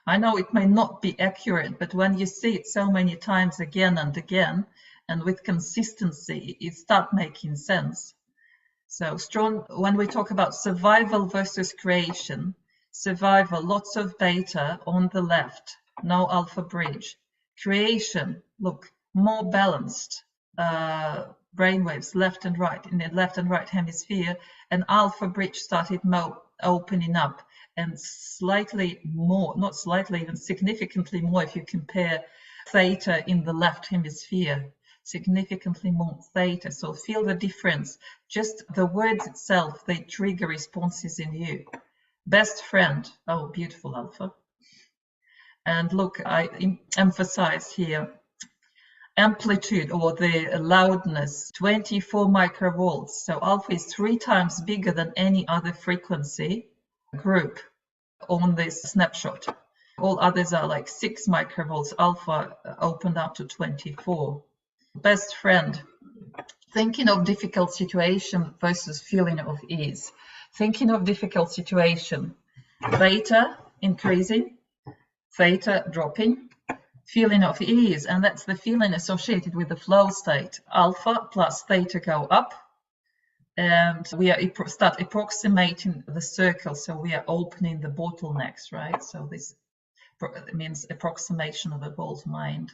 I know it may not be accurate, but when you see it so many times again and again, and with consistency, it starts making sense. So strong, when we talk about survival versus creation, survival, lots of beta on the left, no alpha bridge. Creation, look, more balanced brainwaves left and right, in the left and right hemisphere, and alpha bridge started opening up, and slightly more, not slightly, even significantly more if you compare theta in the left hemisphere. Significantly more theta. So feel the difference. Just the words itself, they trigger responses in you. Best friend, oh, beautiful alpha. And look, I emphasize here amplitude, or the loudness, 24 microvolts. So alpha is 3 times bigger than any other frequency group on this snapshot. All others are like 6 microvolts. Alpha opened up to 24. Best friend, thinking of difficult situation versus feeling of ease. Thinking of difficult situation, beta increasing, theta dropping, feeling of ease, and that's the feeling associated with the flow state. Alpha plus theta go up, and we start approximating the circle, so we are opening the bottlenecks, right? So this means approximation of the evolved mind.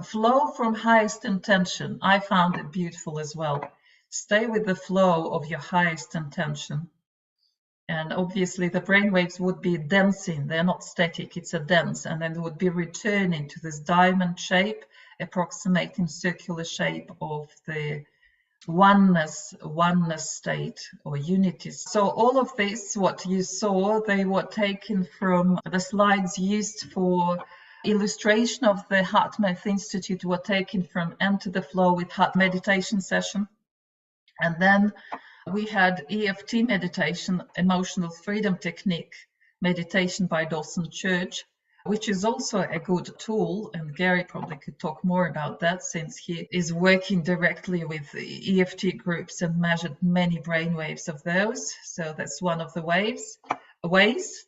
Flow from highest intention. I found it beautiful as well. Stay with the flow of your highest intention. And obviously the brainwaves would be dancing. They're not static, it's a dance. And then they would be returning to this diamond shape, approximating circular shape of the oneness state or unity. So all of this, what you saw, they were taken from the slides used for illustration of the HeartMath Institute, were taken from Enter the Flow with Heart meditation session. And then we had EFT meditation, emotional freedom technique meditation by Dawson Church, which is also a good tool. And Gary probably could talk more about that, since he is working directly with EFT groups and measured many brainwaves of those. So that's one of the ways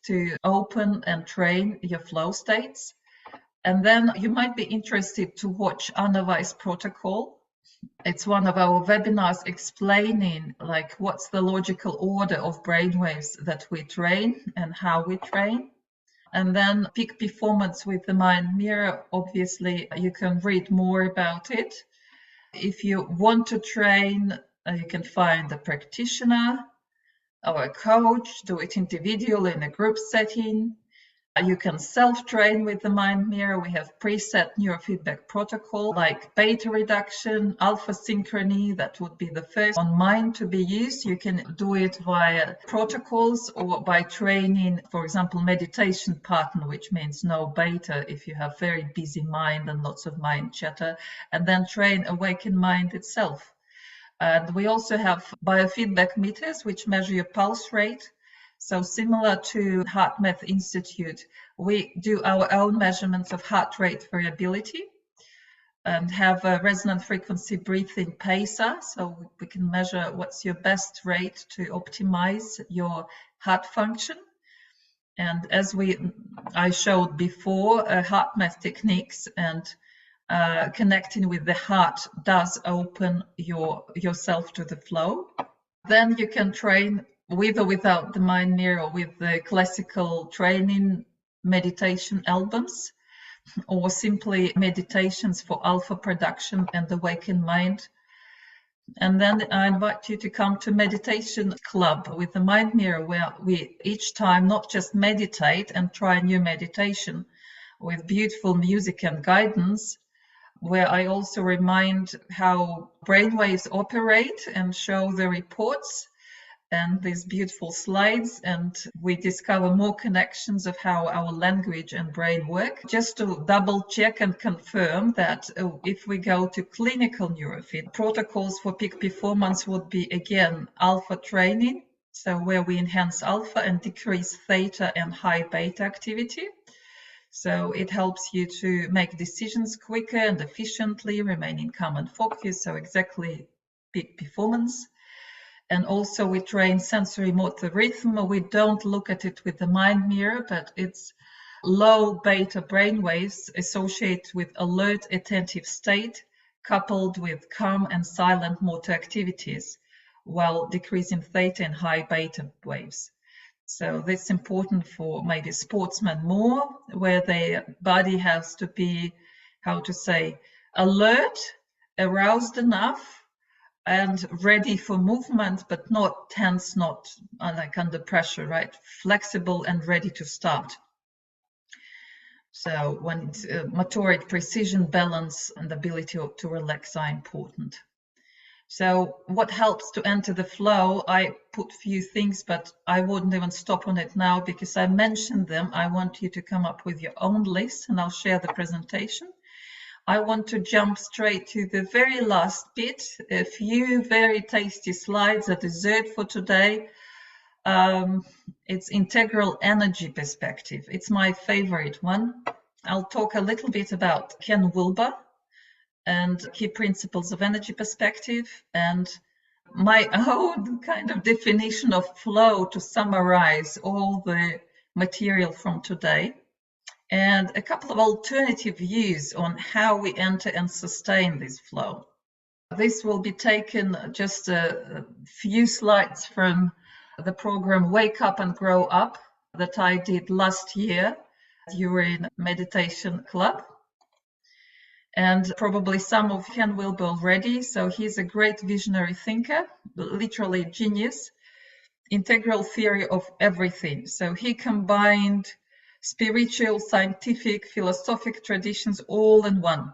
to open and train your flow states. And then you might be interested to watch Anavai's protocol. It's one of our webinars explaining like what's the logical order of brainwaves that we train and how we train. And then peak performance with the mind mirror. Obviously, you can read more about it. If you want to train, you can find a practitioner or a coach, do it individually in a group setting. You can self-train with the mind mirror. We have preset neurofeedback protocol like beta reduction, alpha synchrony. That would be the first on mind to be used. You can do it via protocols or by training, for example, meditation pattern, which means no beta if you have very busy mind and lots of mind chatter, and then train awakened mind itself. And we also have biofeedback meters, which measure your pulse rate. So similar to HeartMath Institute, we do our own measurements of heart rate variability and have a resonant frequency breathing pacer. So we can measure what's your best rate to optimize your heart function. And as I showed before, HeartMath techniques and connecting with the heart does open yourself to the flow. Then you can train with or without the mind mirror, or with the classical training meditation albums, or simply meditations for alpha production and awakened mind. And then I invite you to come to meditation club with the mind mirror, where we each time not just meditate and try a new meditation with beautiful music and guidance, where I also remind how brainwaves operate and show the reports and these beautiful slides, and we discover more connections of how our language and brain work, just to double check and confirm that if we go to clinical neurofeed, protocols for peak performance would be again alpha training, so where we enhance alpha and decrease theta and high beta activity. So it helps you to make decisions quicker and efficiently, remaining calm and focused, so exactly peak performance. And also we train sensory motor rhythm. We don't look at it with the mind mirror, but it's low beta brainwaves associated with alert, attentive state, coupled with calm and silent motor activities, while decreasing theta and high beta waves. So this is important for maybe sportsmen more, where their body has to be, how to say, alert, aroused enough, and ready for movement, but not tense, not like under pressure, right? Flexible and ready to start. So when it's motoric precision, balance, and ability to relax are important. So what helps to enter the flow? I put few things, but I wouldn't even stop on it now because I mentioned them. I want you to come up with your own list, and I'll share the presentation. I want to jump straight to the very last bit. A few very tasty slides, a dessert for today. It's integral energy perspective. It's my favorite one. I'll talk a little bit about Ken Wilber and key principles of energy perspective, and my own kind of definition of flow to summarize all the material from today, and a couple of alternative views on how we enter and sustain this flow. This will be taken just a few slides from the program Wake Up and Grow Up that I did last year during Meditation Club. And probably some of Ken Wilber already. So he's a great visionary thinker, literally genius, integral theory of everything. So he combined spiritual, scientific, philosophic traditions all in one.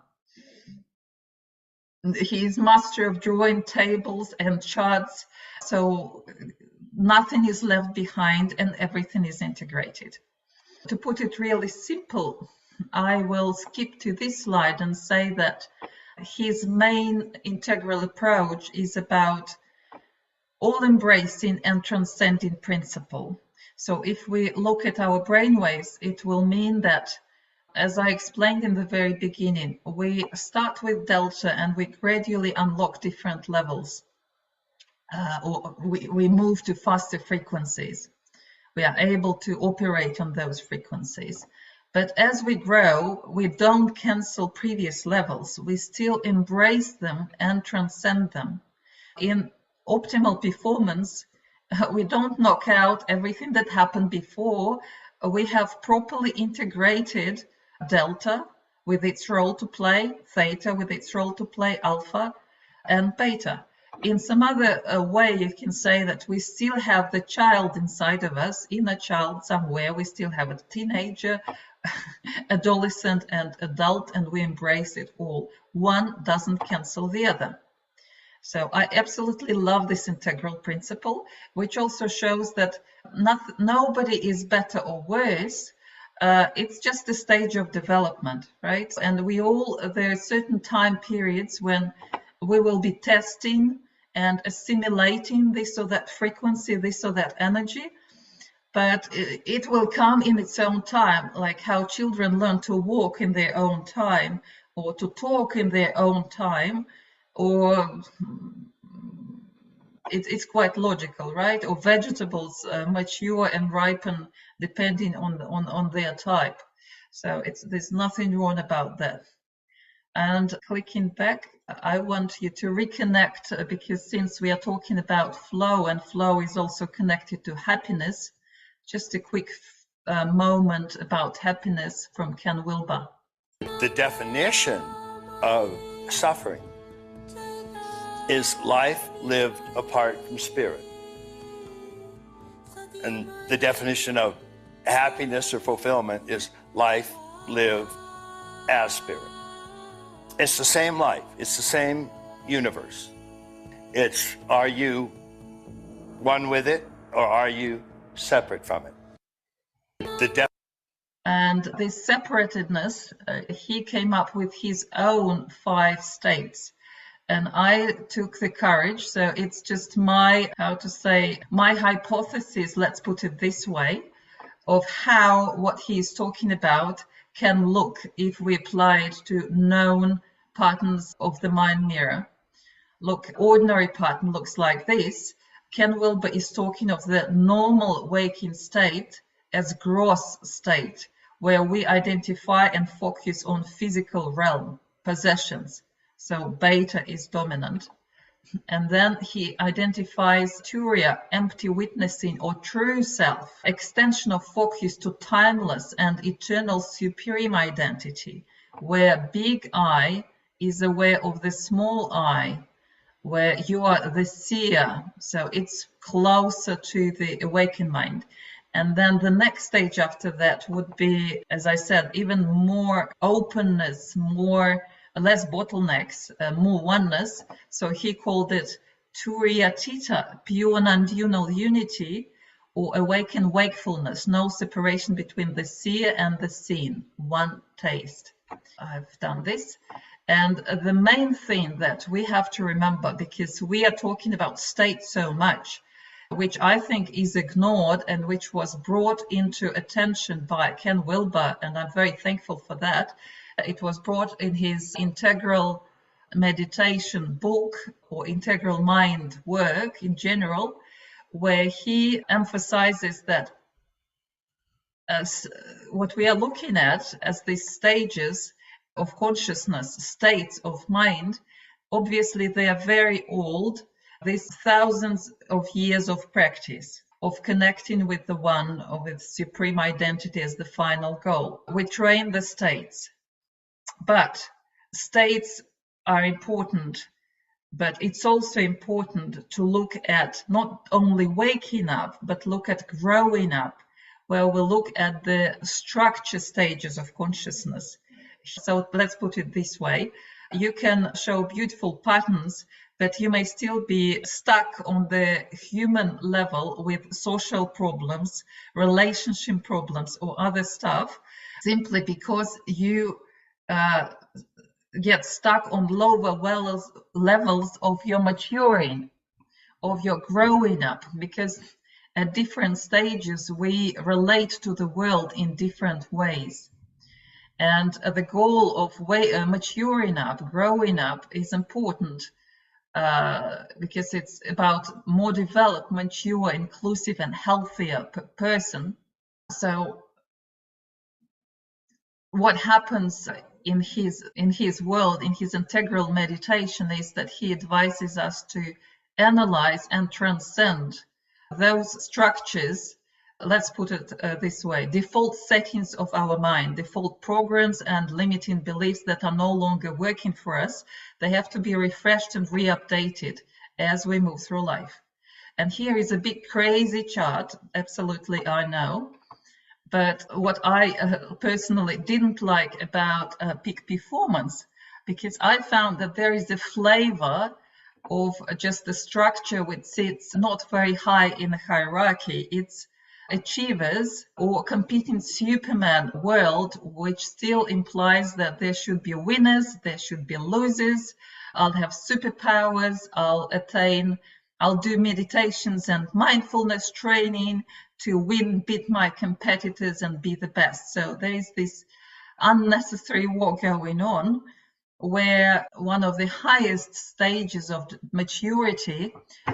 He is master of drawing tables and charts. So nothing is left behind and everything is integrated. To put it really simple, I will skip to this slide and say that his main integral approach is about all-embracing and transcending principle. So if we look at our brainwaves, it will mean that, as I explained in the very beginning, we start with delta and we gradually unlock different levels, or we move to faster frequencies. We are able to operate on those frequencies. But as we grow, we don't cancel previous levels. We still embrace them and transcend them. In optimal performance, we don't knock out everything that happened before. We have properly integrated delta with its role to play, theta with its role to play, alpha, and beta. in some other way, you can say that we still have the child inside of us, inner child somewhere. We still have a teenager, adolescent, and adult, and we embrace it all. One doesn't cancel the other. So I absolutely love this integral principle, which also shows that nobody is better or worse. It's just a stage of development, right? And there are certain time periods when we will be testing and assimilating this or that frequency, this or that energy, but it will come in its own time, like how children learn to walk in their own time, or to talk in their own time, or it's quite logical, right? Or vegetables mature and ripen depending on their type. So there's nothing wrong about that. And clicking back, I want you to reconnect, because since we are talking about flow, and flow is also connected to happiness, just a quick moment about happiness from Ken Wilber. The definition of suffering is life lived apart from spirit. And the definition of happiness or fulfillment is life lived as spirit. It's the same life, it's the same universe. It's, are you one with it, or are you separate from it? And this separatedness, he came up with his own 5 states. And I took the courage, so it's just my hypothesis, let's put it this way, of how what he's talking about can look if we apply it to known patterns of the mind mirror. Look, ordinary pattern looks like this. Ken Wilber is talking of the normal waking state as gross state, where we identify and focus on physical realm, possessions. So beta is dominant. And then he identifies Turiya, empty witnessing, or true self, extension of focus to timeless and eternal supreme identity, where big I is aware of the small I, where you are the seer, so it's closer to the awakened mind. And then the next stage after that would be, as I said, even more openness, less bottlenecks, more oneness. So he called it Turiya Tita, pure non-dual unity, or awakened wakefulness, no separation between the seer and the seen, one taste. I've done this. And the main thing that we have to remember, because we are talking about state so much, which I think is ignored and which was brought into attention by Ken Wilber, and I'm very thankful for that. It was brought in his integral meditation book, or integral mind work in general, where he emphasizes that as what we are looking at as these stages of consciousness, states of mind, obviously they are very old. These thousands of years of practice of connecting with the one, or with supreme identity as the final goal. We train the states, but states are important, but it's also important to look at not only waking up, but look at growing up, where we look at the structure stages of consciousness. So let's put it this way. You can show beautiful patterns, but you may still be stuck on the human level with social problems, relationship problems, or other stuff, simply because you get stuck on lower levels of your maturing, of your growing up, because at different stages we relate to the world in different ways. And the goal of maturing up, growing up, is important because it's about more developed, mature, inclusive, and healthier person. So what happens in his world, in his integral meditation, is that he advises us to analyze and transcend those structures. Let's put it this way: default settings of our mind, default programs and limiting beliefs that are no longer working for us. They have to be refreshed and re-updated. as we move through life. And here is a bit crazy chart, absolutely, I know. But what I personally didn't like about peak performance, because I found that there is a flavor of just the structure which sits not very high in the hierarchy. It's achievers or competing Superman world, which still implies that there should be winners, there should be losers. I'll have superpowers, I'll do meditations and mindfulness training to beat my competitors and be the best. So there is this unnecessary war going on, where one of the highest stages of maturity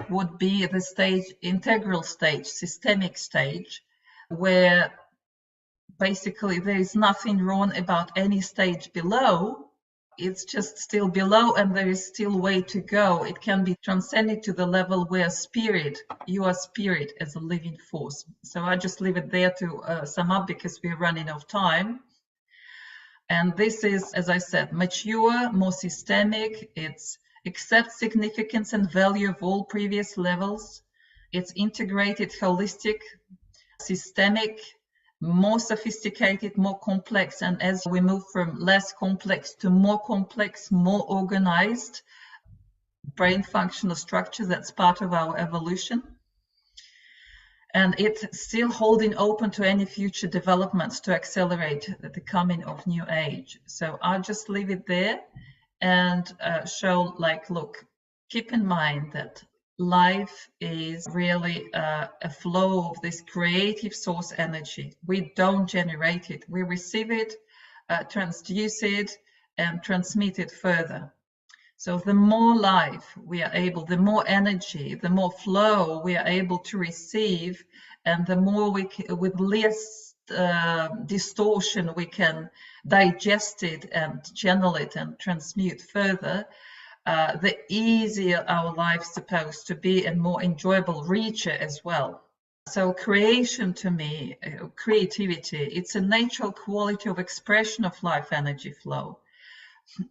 would be the stage, integral stage, systemic stage, where basically there is nothing wrong about any stage below. It's just still below and there is still way to go. It can be transcended to the level where you are spirit as a living force. So I just leave it there to sum up because we're running out of time. And this is, as I said, mature, more systemic. It's accepts significance and value of all previous levels. It's integrated, holistic, systemic, more sophisticated, more complex. And as we move from less complex to more complex, more organized brain functional structure, that's part of our evolution. And it's still holding open to any future developments to accelerate the coming of new age. So I'll just leave it there and show, like, look, keep in mind that life is really a flow of this creative source energy. We don't generate it. We receive it, transduce it, and transmit it further. So the more life we are able, the more energy, the more flow we are able to receive, and the more with less distortion we can digest it and channel it and transmute further, the easier our life's supposed to be and more enjoyable, richer as well. So creation, to me, creativity, it's a natural quality of expression of life energy flow,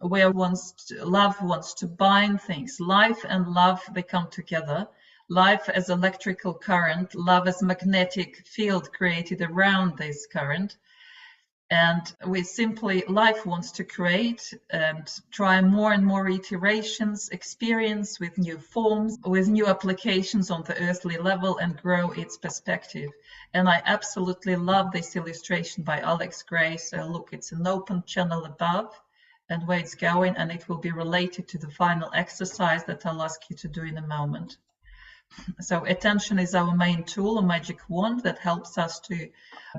where love wants to bind things. Life and love, they come together. Life as electrical current, love as magnetic field created around this current. And life wants to create and try more and more iterations, experience with new forms, with new applications on the earthly level, and grow its perspective. And I absolutely love this illustration by Alex Gray. So look, it's an open channel above and where it's going, and it will be related to the final exercise that I'll ask you to do in a moment. So attention is our main tool, a magic wand that helps us to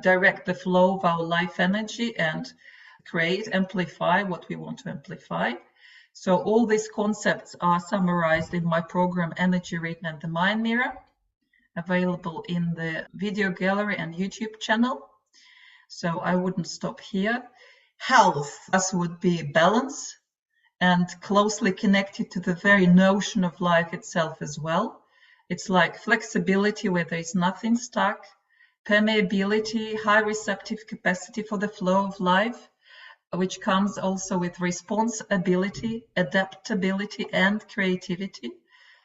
direct the flow of our life energy and amplify what we want to amplify. So all these concepts are summarized in my program, Energy Reading and the Mind Mirror, available in the video gallery and YouTube channel. So I wouldn't stop here. Health, as would be balance, and closely connected to the very notion of life itself as well. It's like flexibility where there is nothing stuck, permeability, high receptive capacity for the flow of life, which comes also with responsibility, adaptability, and creativity.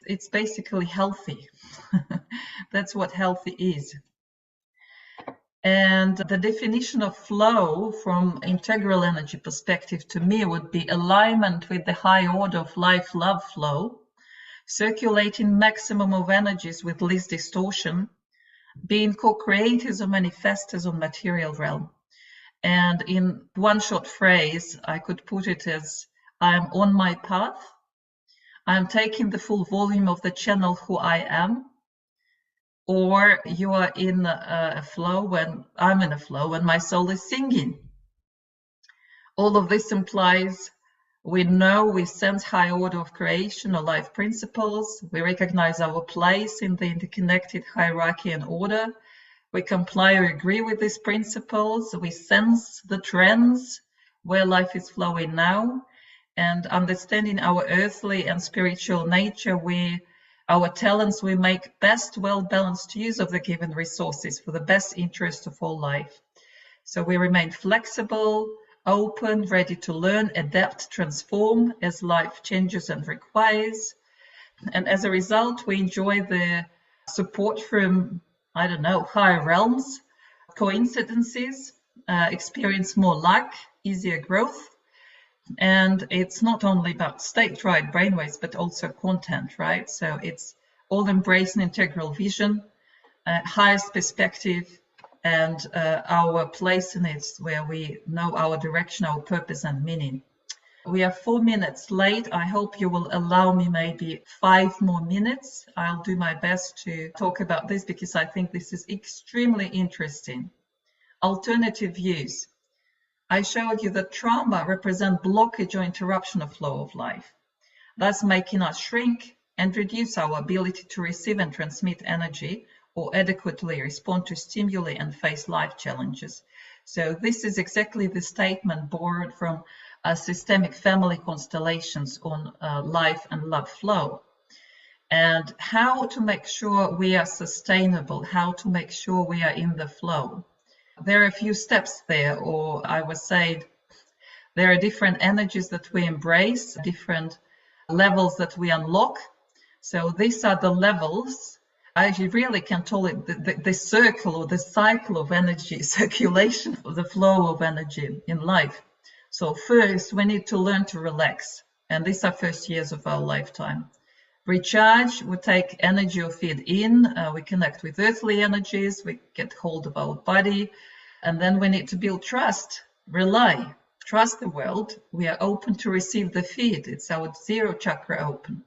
It's basically healthy. That's what healthy is. And the definition of flow from integral energy perspective to me would be alignment with the high order of life-love flow, circulating maximum of energies with least distortion, being co-creators or manifestors on material realm. And in one short phrase, I could put it as, I am on my path, I am taking the full volume of the channel who I am, or you are in a flow when I'm in a flow and my soul is singing. All of this implies we sense high order of creation or life principles. We recognize our place in the interconnected hierarchy and order. We comply or agree with these principles. We sense the trends where life is flowing now, and understanding our earthly and spiritual nature, our talents, we make best well-balanced use of the given resources for the best interest of all life. So we remain flexible, open, ready to learn, adapt, transform as life changes and requires. And as a result, we enjoy the support from, I don't know, higher realms, coincidences, experience more luck, easier growth. And it's not only about state, right, brainwaves, but also content, right? So it's all embracing integral vision, highest perspective, and our place in it where we know our direction, our purpose and meaning. We are 4 minutes late. I hope you will allow me maybe 5 more minutes. I'll do my best to talk about this because I think this is extremely interesting. Alternative views. I showed you that trauma represents blockage or interruption of flow of life, thus making us shrink and reduce our ability to receive and transmit energy or adequately respond to stimuli and face life challenges. So this is exactly the statement borrowed from systemic family constellations on life and love flow, and how to make sure we are sustainable, how to make sure we are in the flow. There are a few steps there, or I would say there are different energies that we embrace, different levels that we unlock. So these are the levels. I really can call it the circle or the cycle of energy, circulation of the flow of energy in life. So first, we need to learn to relax. And these are first years of our lifetime. Recharge, we take energy or feed in, we connect with earthly energies, we get hold of our body, and then we need to build trust, rely, trust the world. We are open to receive the feed. It's our zero chakra open.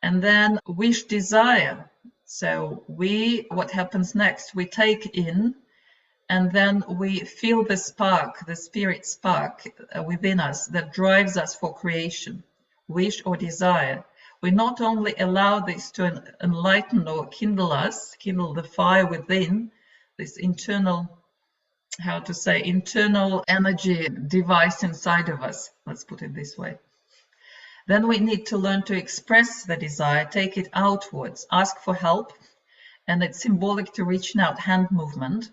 And then wish, desire. So what happens next? We take in, and then we feel the spark, the spirit spark within us that drives us for creation, wish or desire. We not only allow this to enlighten or kindle us, kindle the fire within, this internal, internal energy device inside of us, let's put it this way. Then we need to learn to express the desire, take it outwards, ask for help, and it's symbolic to reaching out, hand movement.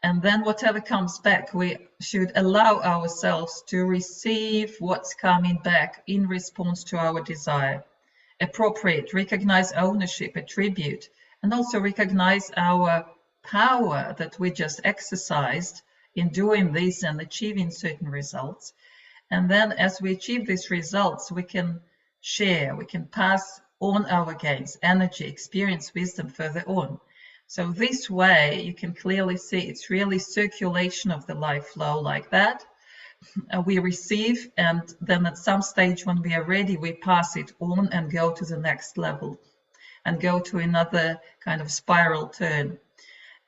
And then whatever comes back, we should allow ourselves to receive what's coming back in response to our desire. Appropriate, recognize ownership, attribute, and also recognize our power that we just exercised in doing this and achieving certain results. And then as we achieve these results, we can share, we can pass on our gains, energy, experience, wisdom further on. So this way you can clearly see it's really circulation of the life flow like that. We receive, and then at some stage when we are ready, we pass it on and go to the next level and go to another kind of spiral turn.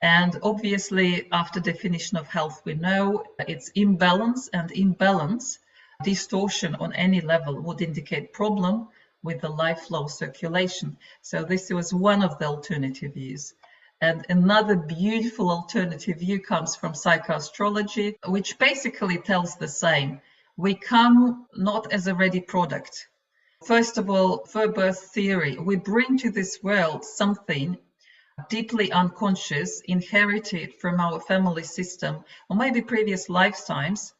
And obviously, after definition of health, we know it's imbalance, and imbalance, distortion on any level would indicate problem with the life flow circulation. So this was one of the alternative views. And another beautiful alternative view comes from psychoastrology, which basically tells the same. We come not as a ready product. First of all, for birth theory, we bring to this world something deeply unconscious, inherited from our family system, or maybe previous lifetimes.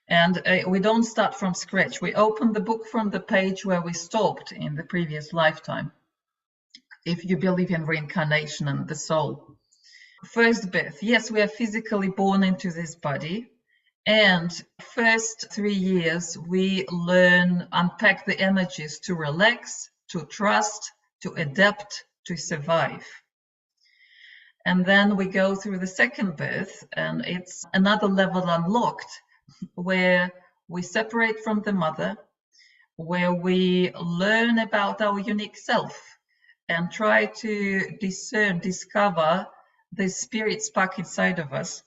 And we don't start from scratch. We open the book from the page where we stopped in the previous lifetime, if you believe in reincarnation and the soul. First birth, yes, we are physically born into this body, and first 3 years we learn, unpack the energies to relax, to trust, to adapt, to survive. And then we go through the second birth, and it's another level unlocked where we separate from the mother, where we learn about our unique self and try to discern, discover the spirit spark inside of us,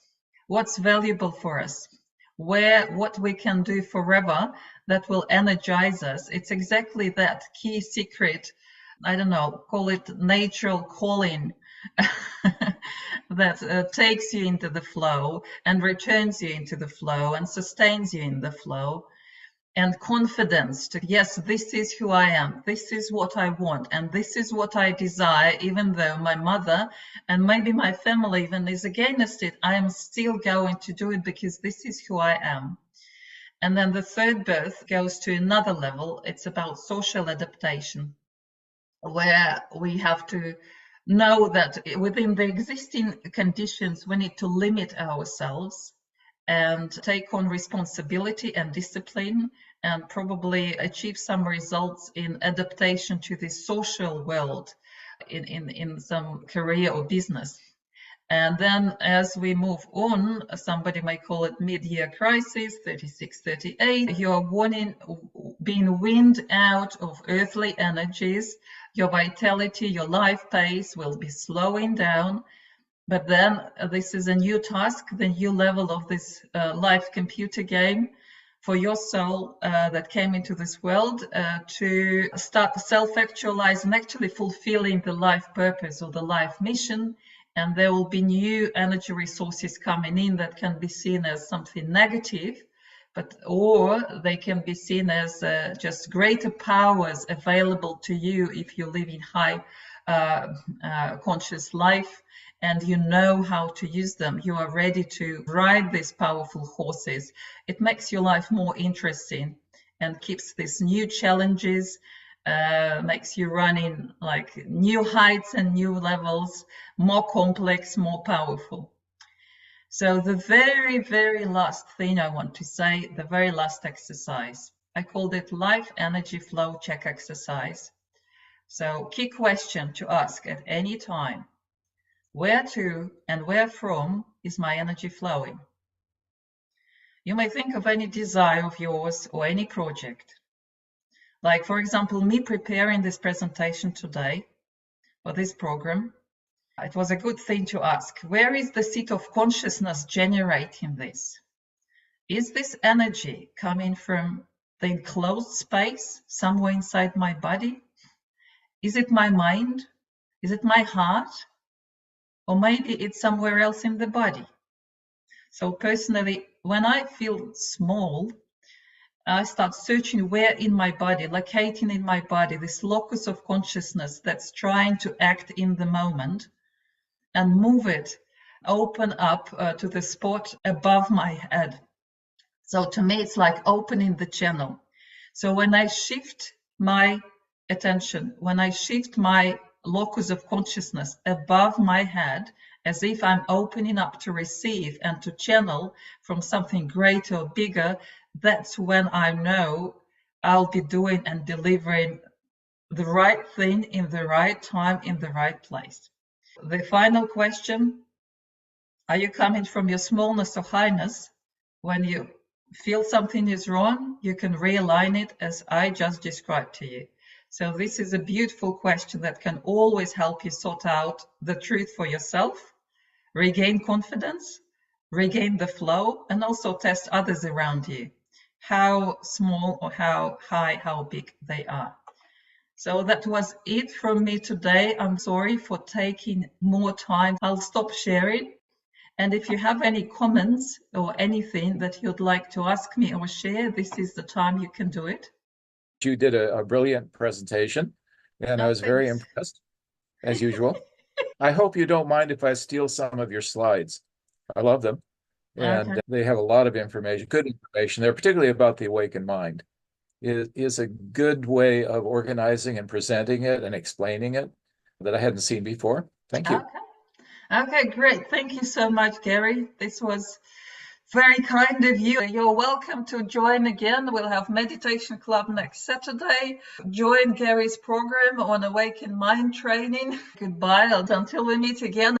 what's valuable for us, what we can do forever that will energize us. It's exactly that key secret, I don't know, call it natural calling, that takes you into the flow and returns you into the flow and sustains you in the flow. And confidence to, yes, this is who I am, this is what I want, and this is what I desire, even though my mother and maybe my family even is against it, I am still going to do it because this is who I am. And then the third birth goes to another level. It's about social adaptation, where we have to know that within the existing conditions, we need to limit ourselves and take on responsibility and discipline, and probably achieve some results in adaptation to the social world in some career or business. And then as we move on, somebody might call it mid-year crisis, 36, 38, you're being weaned out of earthly energies. Your vitality, your life pace will be slowing down. But then this is a new task, the new level of this life computer game for your soul that came into this world to start self-actualizing, actually fulfilling the life purpose or the life mission. And there will be new energy resources coming in that can be seen as something negative, or they can be seen as just greater powers available to you if you live in high conscious life and you know how to use them. You are ready to ride these powerful horses. It makes your life more interesting and keeps these new challenges, makes you running like new heights and new levels, more complex, more powerful. So the very, very last thing I want to say, the very last exercise, I called it Life Energy Flow Check Exercise. So key question to ask at any time: where to and where from is my energy flowing? You may think of any desire of yours or any project. Like, for example, me preparing this presentation today for this program, it was a good thing to ask, where is the seat of consciousness generating this? Is this energy coming from the enclosed space somewhere inside my body? Is it my mind? Is it my heart? Or maybe it's somewhere else in the body. So personally, when I feel small, I start searching where in my body, locating in my body, this locus of consciousness that's trying to act in the moment, and move it, open up to the spot above my head. So to me, it's like opening the channel. So when I shift my attention, when I shift my locus of consciousness above my head, as if I'm opening up to receive and to channel from something greater or bigger, that's when I know I'll be doing and delivering the right thing in the right time, in the right place. The final question: are you coming from your smallness or highness? When you feel something is wrong, you can realign it as I just described to you. So this is a beautiful question that can always help you sort out the truth for yourself, regain confidence, regain the flow, and also test others around you, how small or how high, how big they are. So that was it from me today. I'm sorry for taking more time. I'll stop sharing. And if you have any comments or anything that you'd like to ask me or share, this is the time you can do it. You did a brilliant presentation, and I was very impressed, as usual. I hope you don't mind if I steal some of your slides. I love them, and they have a lot of information, good information. They're particularly about the awakened mind. It is a good way of organizing and presenting it and explaining it that I hadn't seen before. Thank you. Okay, great. Thank you so much, Gary. This was very kind of you. You're welcome to join again. We'll have Meditation Club next Saturday. Join Gary's program on Awakened Mind Training. Goodbye until we meet again.